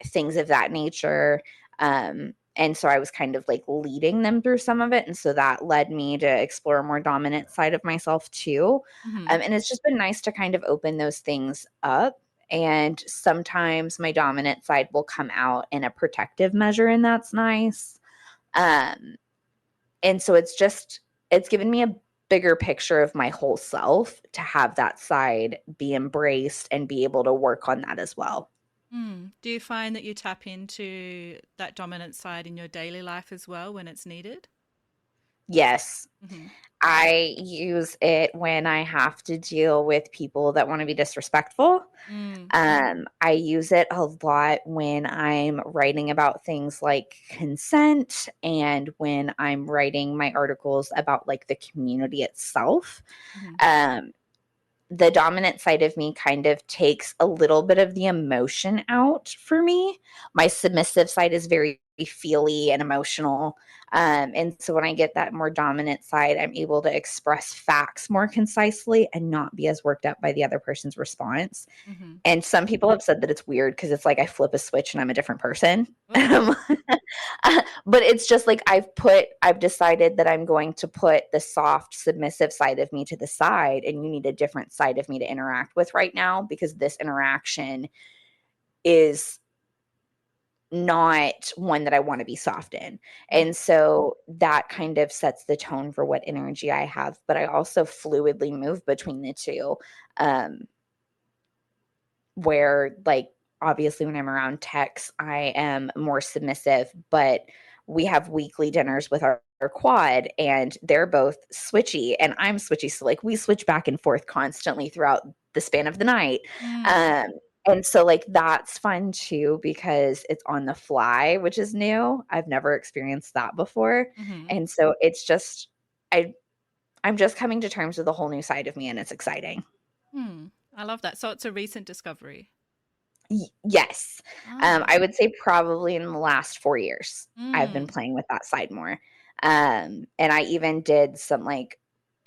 B: things of that nature. And so I was kind of like leading them through some of it. And so that led me to explore a more dominant side of myself too.
A: Mm-hmm.
B: And it's just been nice to kind of open those things up. And sometimes my dominant side will come out in a protective measure, and that's nice. Um, and so it's given me a bigger picture of my whole self to have that side be embraced and be able to work on that as well.
A: Mm. Do you find that you tap into that dominant side in your daily life as well when it's needed?
B: Yes.
A: Mm-hmm.
B: I use it when I have to deal with people that want to be disrespectful.
A: Mm.
B: I use it a lot when I'm writing about things like consent and when I'm writing my articles about like the community itself.
A: Mm-hmm.
B: Um, the dominant side of me kind of takes a little bit of the emotion out for me. My submissive side is very feely and emotional. And so when I get that more dominant side, I'm able to express facts more concisely and not be as worked up by the other person's response.
A: Mm-hmm.
B: And some people have said that it's weird because it's like I flip a switch and I'm a different person.
A: Oh.
B: But it's just like I've decided that I'm going to put the soft, submissive side of me to the side, and you need a different side of me to interact with right now because this interaction is not one that I want to be soft in.
A: Mm-hmm.
B: And so that kind of sets the tone for what energy I have. But I also fluidly move between the two. Um, where like obviously when I'm around Tex, I am more submissive, but we have weekly dinners with our quad and they're both switchy and I'm switchy. So like we switch back and forth constantly throughout the span of the night.
A: Mm.
B: Um, and so like that's fun too because it's on the fly, which is new. I've never experienced that before.
A: Mm-hmm.
B: And so it's just I I'm just coming to terms with a whole new side of me and it's exciting.
A: Hmm. I love that. So it's a recent discovery.
B: Yes.
A: Ah.
B: I would say probably in the last 4 years, I've been
A: Mm.
B: playing with that side more. And I even did some, like,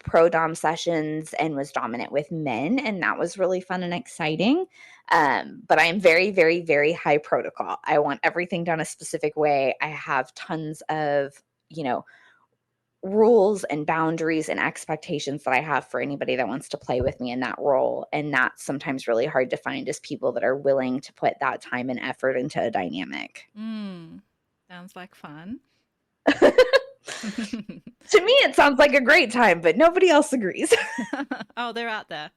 B: pro dom sessions and was dominant with men, and that was really fun and exciting. But I am very, very, very high protocol. I want everything done a specific way. I have tons of, you know, rules and boundaries and expectations that I have for anybody that wants to play with me in that role. And that's sometimes really hard to find is people that are willing to put that time and effort into a dynamic.
A: Mm. Sounds like fun.
B: To me, it sounds like a great time, but nobody else agrees.
A: Oh, they're out there.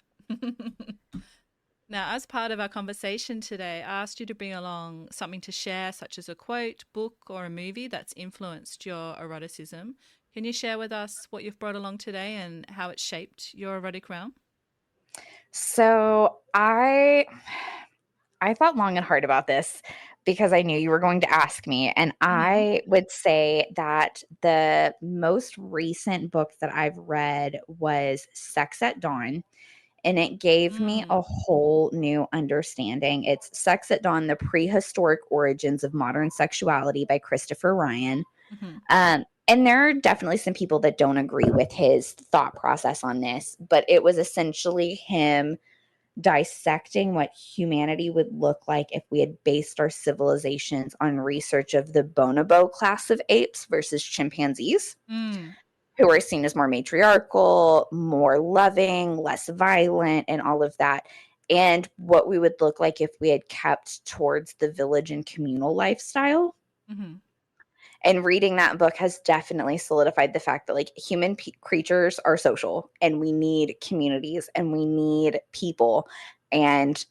A: Now, as part of our conversation today, I asked you to bring along something to share, such as a quote, book, or a movie that's influenced your eroticism. Can you share with us what you've brought along today and how it shaped your erotic realm?
B: So I thought long and hard about this because I knew you were going to ask me. And
A: Mm-hmm.
B: I would say that the most recent book that I've read was Sex at Dawn. and it gave me a
A: Mm.
B: whole new understanding. It's Sex at Dawn: The Prehistoric Origins of Modern Sexuality by Christopher Ryan.
A: Mm-hmm.
B: And there are definitely some people that don't agree with his thought process on this, but it was essentially him dissecting what humanity would look like if we had based our civilizations on research of the bonobo class of apes versus chimpanzees,
A: Mm.
B: who are seen as more matriarchal, more loving, less violent, and all of that. And what we would look like if we had kept towards the village and communal lifestyle.
A: Mm-hmm.
B: And reading that book has definitely solidified the fact that like creatures are social, and we need communities, and we need people. And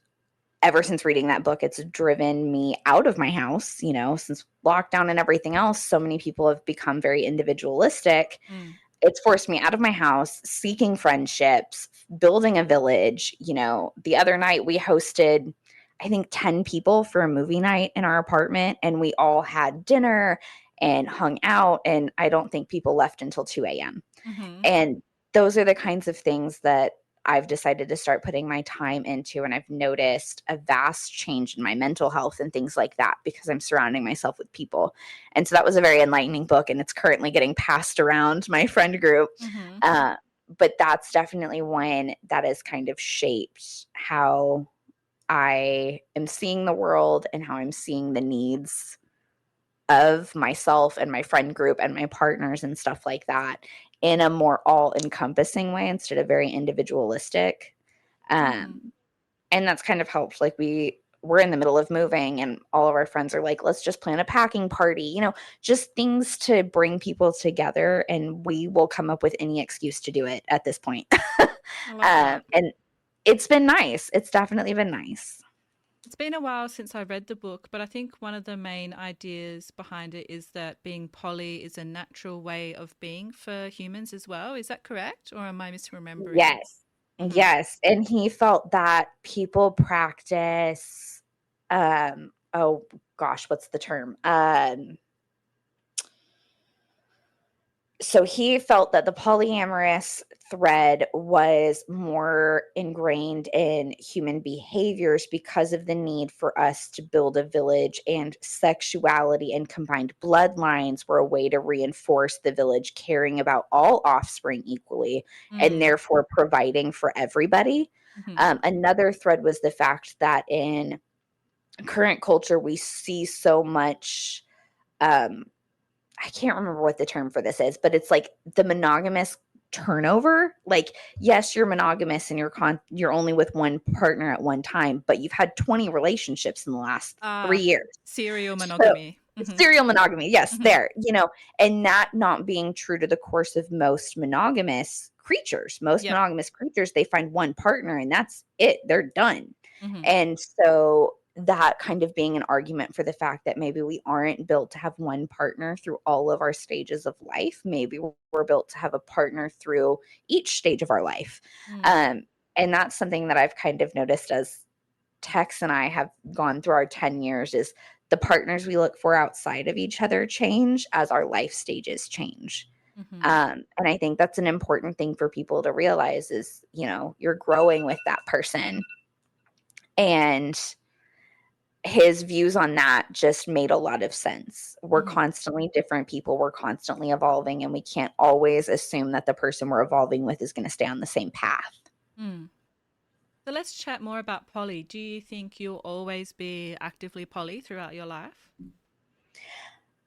B: ever since reading that book, it's driven me out of my house. Since lockdown and everything else, so many people have become very individualistic.
A: Mm.
B: It's forced me out of my house, seeking friendships, building a village. The other night we hosted, I think, 10 people for a movie night in our apartment, and we all had dinner and hung out. And I don't think people left until 2 a.m.
A: Mm-hmm.
B: And those are the kinds of things that I've decided to start putting my time into. And I've noticed a vast change in my mental health and things like that because I'm surrounding myself with people. And so that was a very enlightening book, and it's currently getting passed around my friend group.
A: Mm-hmm.
B: But that's definitely one that has kind of shaped how I am seeing the world and how I'm seeing the needs of myself and my friend group and my partners and stuff like that in a more all-encompassing way instead of very individualistic.
A: Mm.
B: Um, and that's kind of helped. Like we're in the middle of moving, and all of our friends are like, let's just plan a packing party, just things to bring people together, and we will come up with any excuse to do it at this point.
A: I love that.
B: And it's been nice. It's definitely been nice.
A: It's been a while since I read the book, but I think one of the main ideas behind it is that being poly is a natural way of being for humans as well. Is that correct? Or am I misremembering?
B: Yes.
A: Mm-hmm.
B: Yes. And he felt that people practice, oh gosh, what's the term? So he felt that the polyamorous thread was more ingrained in human behaviors because of the need for us to build a village, and sexuality and combined bloodlines were a way to reinforce the village caring about all offspring equally, and
A: Mm.
B: therefore providing for everybody.
A: Mm-hmm.
B: Another thread was the fact that in current culture we see so much, um, I can't remember what the term for this is, but it's like the monogamous turnover. Like, yes, you're monogamous and you're only with one partner at one time, but you've had 20 relationships in the last 3
A: Ah,
B: years.
A: serial
B: So
A: monogamy. Mm-hmm.
B: serial monogamy, yes,
A: Mm-hmm.
B: and that not being true to the course of most monogamous creatures. Most
A: Yep.
B: monogamous creatures, they find one partner and that's it. They're done.
A: Mm-hmm.
B: And so that kind of being an argument for the fact that maybe we aren't built to have one partner through all of our stages of life. Maybe we're built to have a partner through each stage of our life.
A: Mm.
B: Um, and that's something that I've kind of noticed as Tex and I have gone through our 10 years, is the partners we look for outside of each other change as our life stages change.
A: Mm-hmm.
B: And I think that's an important thing for people to realize is, you're growing with that person. And his views on that just made a lot of sense. We're
A: Mm-hmm.
B: constantly different people. We're constantly evolving, and we can't always assume that the person we're evolving with is going to stay on the same path.
A: Mm. So let's chat more about poly. Do you think you'll always be actively poly throughout your life?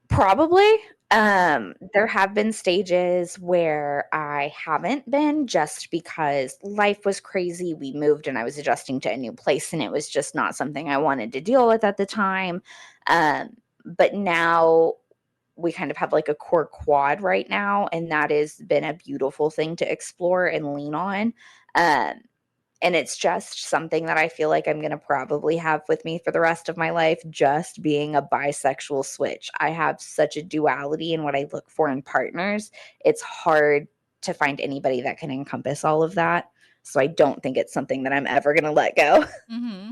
B: Probably. There have been stages where I haven't been, just because life was crazy. We moved and I was adjusting to a new place, and it was just not something I wanted to deal with at the time. But now we kind of have like a core quad right now, and that has been a beautiful thing to explore and lean on. Um, and it's just something that I feel like I'm gonna probably have with me for the rest of my life, just being a bisexual switch. I have such a duality in what I look for in partners. It's hard to find anybody that can encompass all of that. So I don't think it's something that I'm ever gonna let go.
A: Mm-hmm.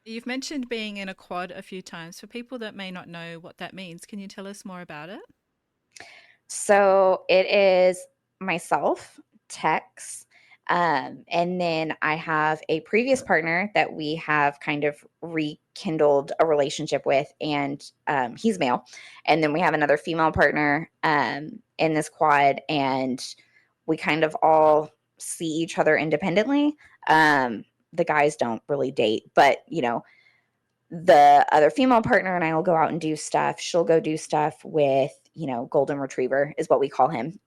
A: You've mentioned being in a quad a few times. For people that may not know what that means, can you tell us more about it?
B: So it is myself, Tex. And then I have a previous partner that we have kind of rekindled a relationship with, and he's male. And then we have another female partner in this quad, and we kind of all see each other independently. The guys don't really date, but the other female partner and I will go out and do stuff. She'll go do stuff with, golden retriever is what we call him.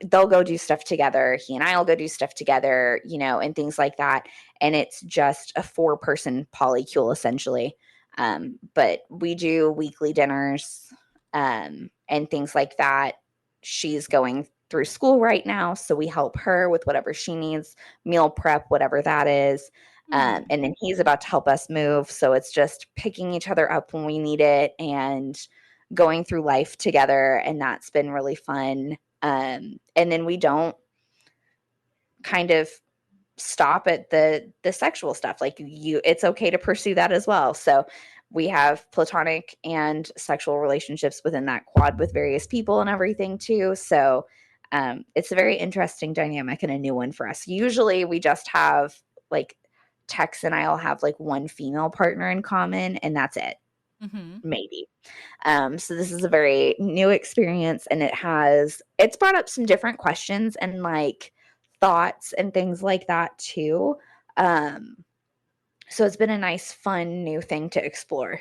B: They'll go do stuff together. He and I will go do stuff together, and things like that. And it's just a 4-person polycule essentially. But we do weekly dinners and things like that. She's going through school right now, so we help her with whatever she needs, meal prep, whatever that is. And then he's about to help us move. So it's just picking each other up when we need it and going through life together. And that's been really fun. And then we don't kind of stop at the sexual stuff. Like it's okay to pursue that as well. So we have platonic and sexual relationships within that quad with various people and everything too. So it's a very interesting dynamic and a new one for us. Usually we just have like Tex and I'll have like one female partner in common, and that's it. Maybe. So this is a very new experience, and it's brought up some different questions and like thoughts and things like that too. So it's been a nice, fun new thing to explore.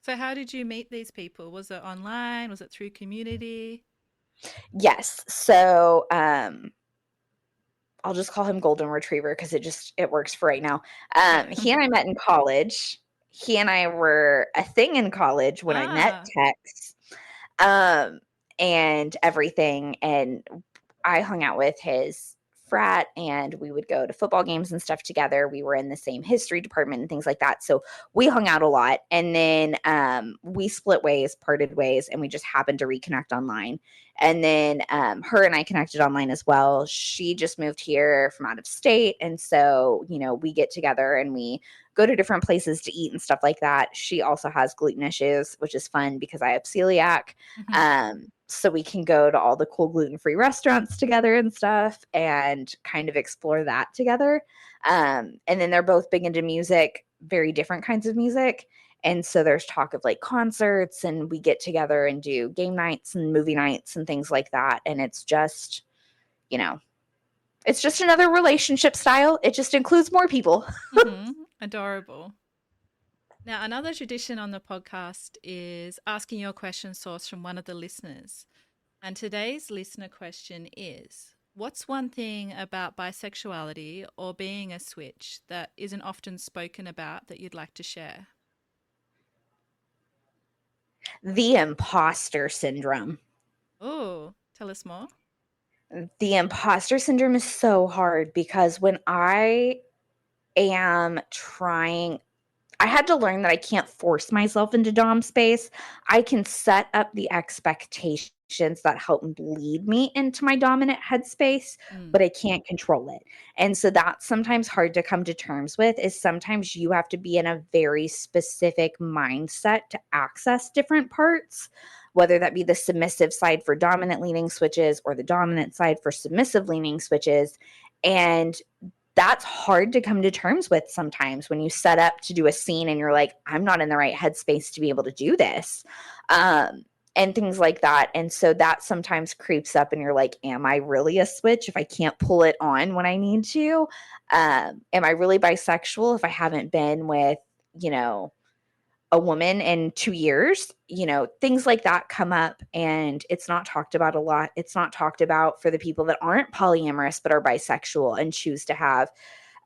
A: So how did you meet these people? Was it online? Was it through community?
B: Yes. So I'll just call him golden retriever because it works for right now.
A: Okay.
B: He and I met in college. He and I were a thing in college when I met
A: Ah.
B: Tex. And everything. And I hung out with his frat, and we would go to football games and stuff together. We were in the same history department and things like that. So we hung out a lot. And then we split ways, parted ways, and we just happened to reconnect online. And then her and I connected online as well. She just moved here from out of state. And so, we get together and we go to different places to eat and stuff like that. She also has gluten issues, which is fun because I have celiac. So we can go to all the cool gluten-free restaurants together and stuff and kind of explore that together. And then they're both big into music, very different kinds of music. And so there's talk of like concerts, and we get together and do game nights and movie nights and things like that. And it's just, it's just another relationship style. It just includes more people.
A: Adorable. Now, another tradition on the podcast is asking your question sourced from one of the listeners. And today's listener question is, what's one thing about bisexuality or being a switch that isn't often spoken about that you'd like to share?
B: The imposter syndrome.
A: Oh, tell us more.
B: The imposter syndrome is so hard because when I am trying, I had to learn that I can't force myself into dom space. I can set up the expectations that help lead me into my dominant headspace, but I can't control it. And so that's sometimes hard to come to terms with, is sometimes you have to be in a very specific mindset to access different parts, whether that be the submissive side for dominant leaning switches or the dominant side for submissive leaning switches. And that's hard to come to terms with sometimes when you set up to do a scene and you're like, I'm not in the right headspace to be able to do this. And things like that. And so that sometimes creeps up and you're like, am I really a switch if I can't pull it on when I need to? Am I really bisexual if I haven't been with, a woman in 2 years? Things like that come up, and it's not talked about a lot. It's not talked about for the people that aren't polyamorous but are bisexual and choose to have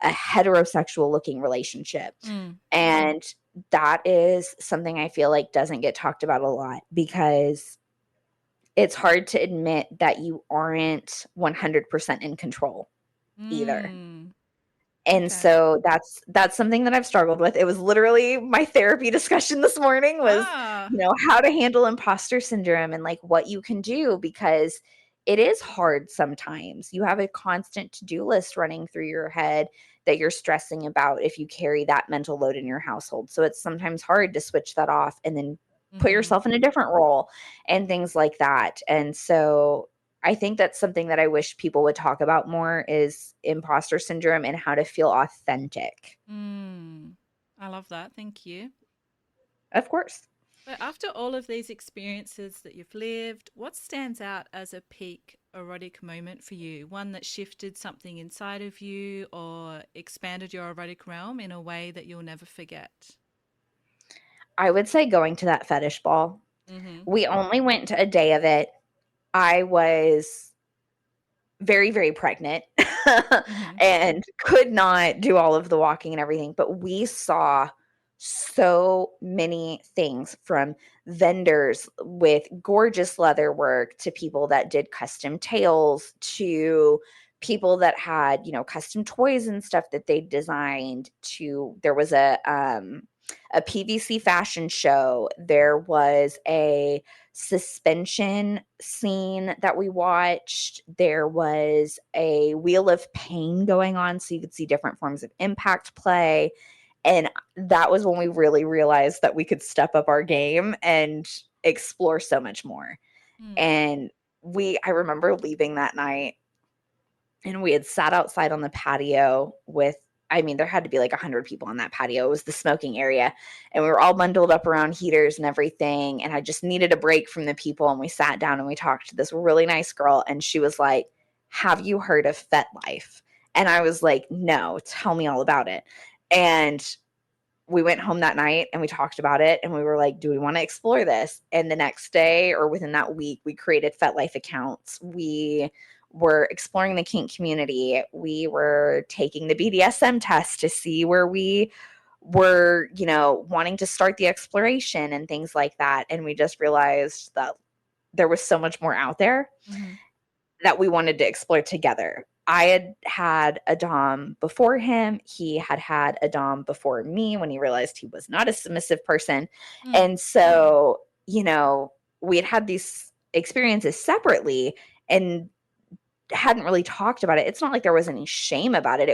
B: a heterosexual looking relationship. And that is something I feel like doesn't get talked about a lot because it's hard to admit that you aren't 100% in control either. And
A: Okay.
B: so that's something that I've struggled with. It was literally my therapy discussion this morning was,
A: Ah.
B: how to handle imposter syndrome and like what you can do, because it is hard sometimes. You have a constant to-do list running through your head that you're stressing about if you carry that mental load in your household. So it's sometimes hard to switch that off and then put yourself in a different role and things like that. And so I think that's something that I wish people would talk about more is imposter syndrome and how to feel authentic.
A: I love that. Thank you.
B: Of course.
A: So, after all of these experiences that you've lived, what stands out as a peak erotic moment for you? One that shifted something inside of you or expanded your erotic realm in a way that you'll never forget?
B: I would say going to that fetish ball.
A: Mm-hmm.
B: We only went to a day of it. I was very, very pregnant
A: Mm-hmm.
B: and could not do all of the walking and everything, but we saw so many things from vendors with gorgeous leather work to people that did custom tails to people that had, custom toys and stuff that they designed to there was a PVC fashion show. There was a suspension scene that we watched. There was a wheel of pain going on, so you could see different forms of impact play. And that was when we really realized that we could step up our game and explore so much more.
A: Mm.
B: And I remember leaving that night and we had sat outside on the patio with, I mean, there had to be like 100 people on that patio. It was the smoking area. And we were all bundled up around heaters and everything. And I just needed a break from the people. And we sat down and we talked to this really nice girl. And she was like, "Have you heard of FetLife?" And I was like, "No, tell me all about it." And we went home that night and we talked about it and we were like, do we want to explore this? And the next day or within that week, we created FetLife accounts. We were exploring the kink community. We were taking the BDSM test to see where we were, wanting to start the exploration and things like that. And we just realized that there was so much more out there
A: Mm-hmm.
B: that we wanted to explore together. I had had a dom before him. He had had a dom before me when he realized he was not a submissive person.
A: Mm.
B: And so, we had had these experiences separately and hadn't really talked about it. It's not like there was any shame about it.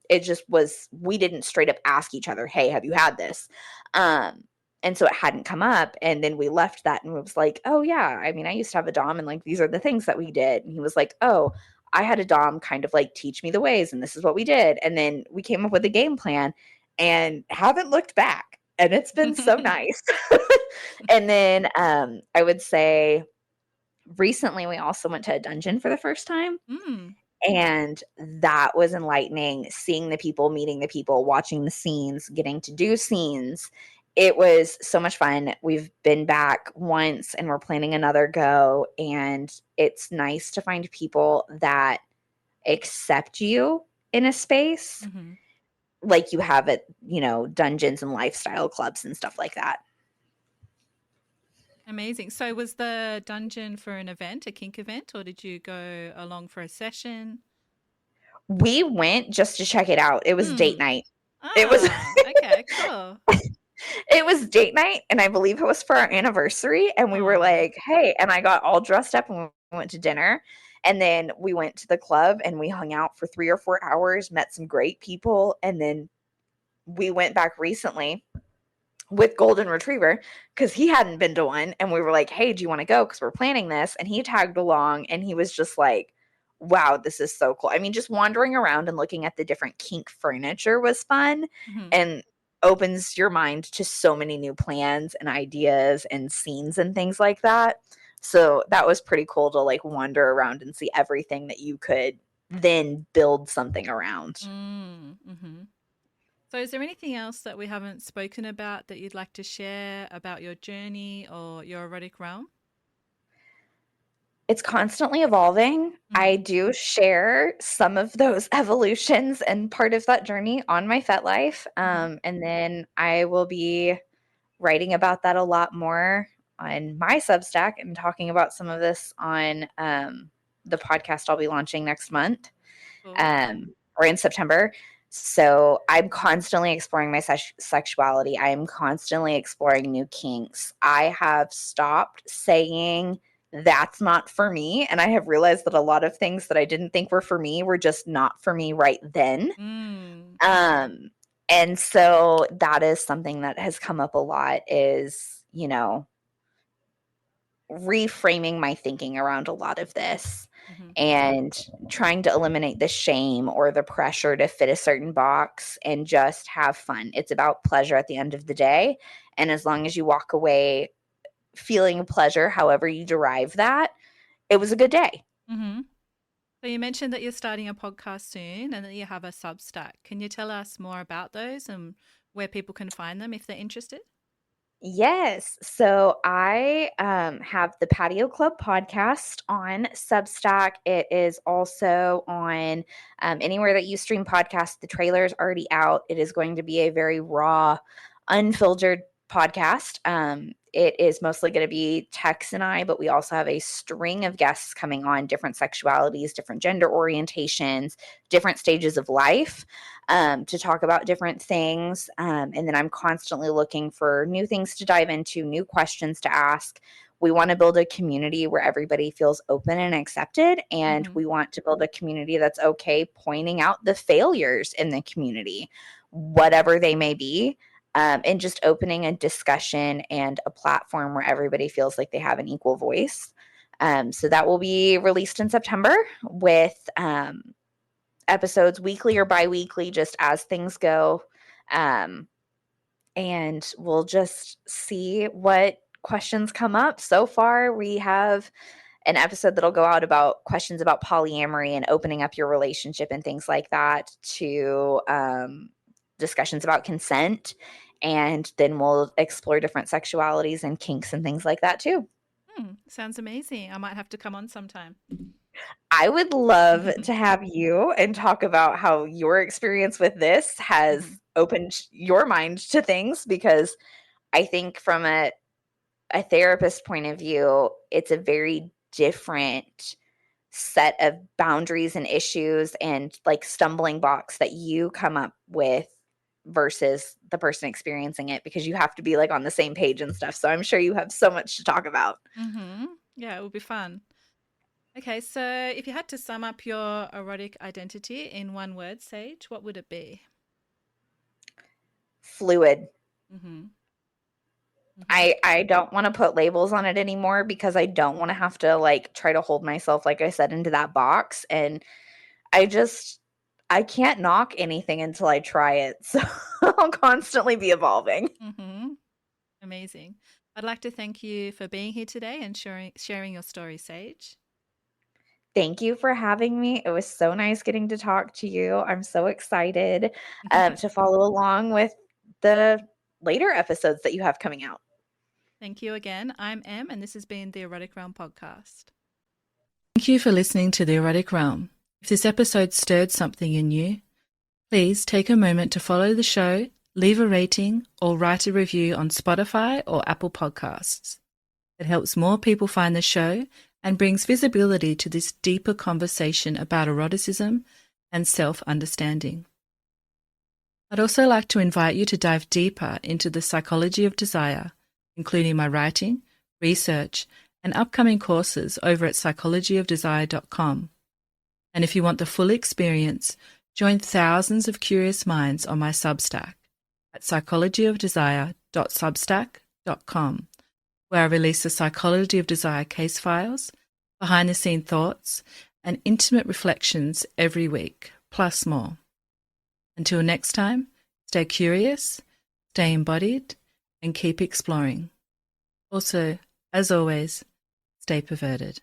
B: It just was, we didn't straight up ask each other, "Hey, have you had this?" Um, and so it hadn't come up. And then we left that and it was like, "Oh yeah, I mean, I used to have a Dom and like these are the things that we did." And he was like, "Oh, I had a Dom kind of like teach me the ways and this is what we did." And then we came up with a game plan and haven't looked back. And it's been so nice. And then I would say recently we also went to a dungeon for the first time.
A: Mm.
B: And that was enlightening, seeing the people, meeting the people, watching the scenes, getting to do scenes. It was so much fun. We've been back once and we're planning another go. And it's nice to find people that accept you in a space
A: Mm-hmm.
B: like you have at, dungeons and lifestyle clubs and stuff like that.
A: Amazing. So, was the dungeon for an event, a kink event, or did you go along for a session?
B: We went just to check it out. It was date
A: Mm.
B: night. It was
A: Ah, okay, cool.
B: It was date night, and I believe it was for our anniversary, and we were
A: Oh.
B: like, "Hey," and I got all dressed up, and we went to dinner, and then we went to the club, and we hung out for 3 or 4 hours, met some great people, and then we went back recently with Golden Retriever because he hadn't been to one, and we were like, "Hey, do you wanna go? Because we're planning this," and he tagged along, and he was just like, "Wow, this is so cool." I mean, just wandering around and looking at the different kink furniture was fun
A: Mm-hmm.
B: and opens your mind to so many new plans and ideas and scenes and things like that. So, that was pretty cool to, like, wander around and see everything that you could then build something around.
A: Mm-hmm. So, is there anything else that we haven't spoken about that you'd like to share about your journey or your erotic realm?
B: It's constantly evolving. I
A: Mm-hmm.
B: do share some of those evolutions and part of that journey on my FetLife,
A: Mm-hmm.
B: and then I will be writing about that a lot more on my Substack and talking about some of this on, the podcast I'll be launching next month,
A: Cool.
B: or in September. So I'm constantly exploring my sexuality. I am constantly exploring new kinks. I have stopped saying that's not for me. And I have realized that a lot of things that I didn't think were for me were just not for me right then.
A: Mm.
B: Um, and so that is something that has come up a lot is, reframing my thinking around a lot of this
A: Mm-hmm.
B: and trying to eliminate the shame or the pressure to fit a certain box and just have fun. It's about pleasure at the end of the day. And as long as you walk away feeling pleasure, however you derive that, it was a good day.
A: Mm-hmm. So you mentioned that you're starting a podcast soon and that you have a Substack. Can you tell us more about those and where people can find them if they're interested?
B: Yes. So I have the Patio Club podcast on Substack. It is also on anywhere that you stream podcasts. The trailer is already out. It is going to be a very raw, unfiltered podcast. It is mostly going to be Tex and I, but we also have a string of guests coming on, different sexualities, different gender orientations, different stages of life, to talk about different things. And then I'm constantly looking for new things to dive into, new questions to ask. We want to build a community where everybody feels open and accepted. And
A: Mm-hmm.
B: we want to build a community that's okay pointing out the failures in the community, whatever they may be. And just opening a discussion and a platform where everybody feels like they have an equal voice. So that will be released in September with episodes weekly or bi-weekly, just as things go. And we'll just see what questions come up. So far, we have an episode that'll go out about questions about polyamory and opening up your relationship and things like that, to discussions about consent. And then we'll explore different sexualities and kinks and things like that too.
A: Sounds amazing. I might have to come on sometime.
B: I would love to have you and talk about how your experience with this has
A: Mhm.
B: opened your mind to things, because I think from a therapist point of view, it's a very different set of boundaries and issues and like stumbling blocks that you come up with versus the person experiencing it, because you have to be like on the same page and stuff. So I'm sure you have so much to talk about.
A: Mm-hmm. Yeah, it will be fun. Okay, so if you had to sum up your erotic identity in one word, Sage, what would it be?
B: Fluid.
A: Mm-hmm. Mm-hmm.
B: I don't want to put labels on it anymore, because I don't want to have to like try to hold myself, like I said, into that box. And I can't knock anything until I try it. So I'll constantly be evolving.
A: Mm-hmm. Amazing. I'd like to thank you for being here today and sharing your story, Sage.
B: Thank you for having me. It was so nice getting to talk to you. I'm so excited to follow along with the later episodes that you have coming out.
A: Thank you again. I'm Em, and this has been the Erotic Realm podcast. Thank you for listening to the Erotic Realm. If this episode stirred something in you, please take a moment to follow the show, leave a rating, or write a review on Spotify or Apple Podcasts. It helps more people find the show and brings visibility to this deeper conversation about eroticism and self-understanding. I'd also like to invite you to dive deeper into the psychology of desire, including my writing, research, and upcoming courses over at psychologyofdesire.com. And if you want the full experience, join thousands of curious minds on my Substack at psychologyofdesire.substack.com, where I release the Psychology of Desire case files, behind-the-scene thoughts, and intimate reflections every week, plus more. Until next time, stay curious, stay embodied, and keep exploring. Also, as always, stay perverted.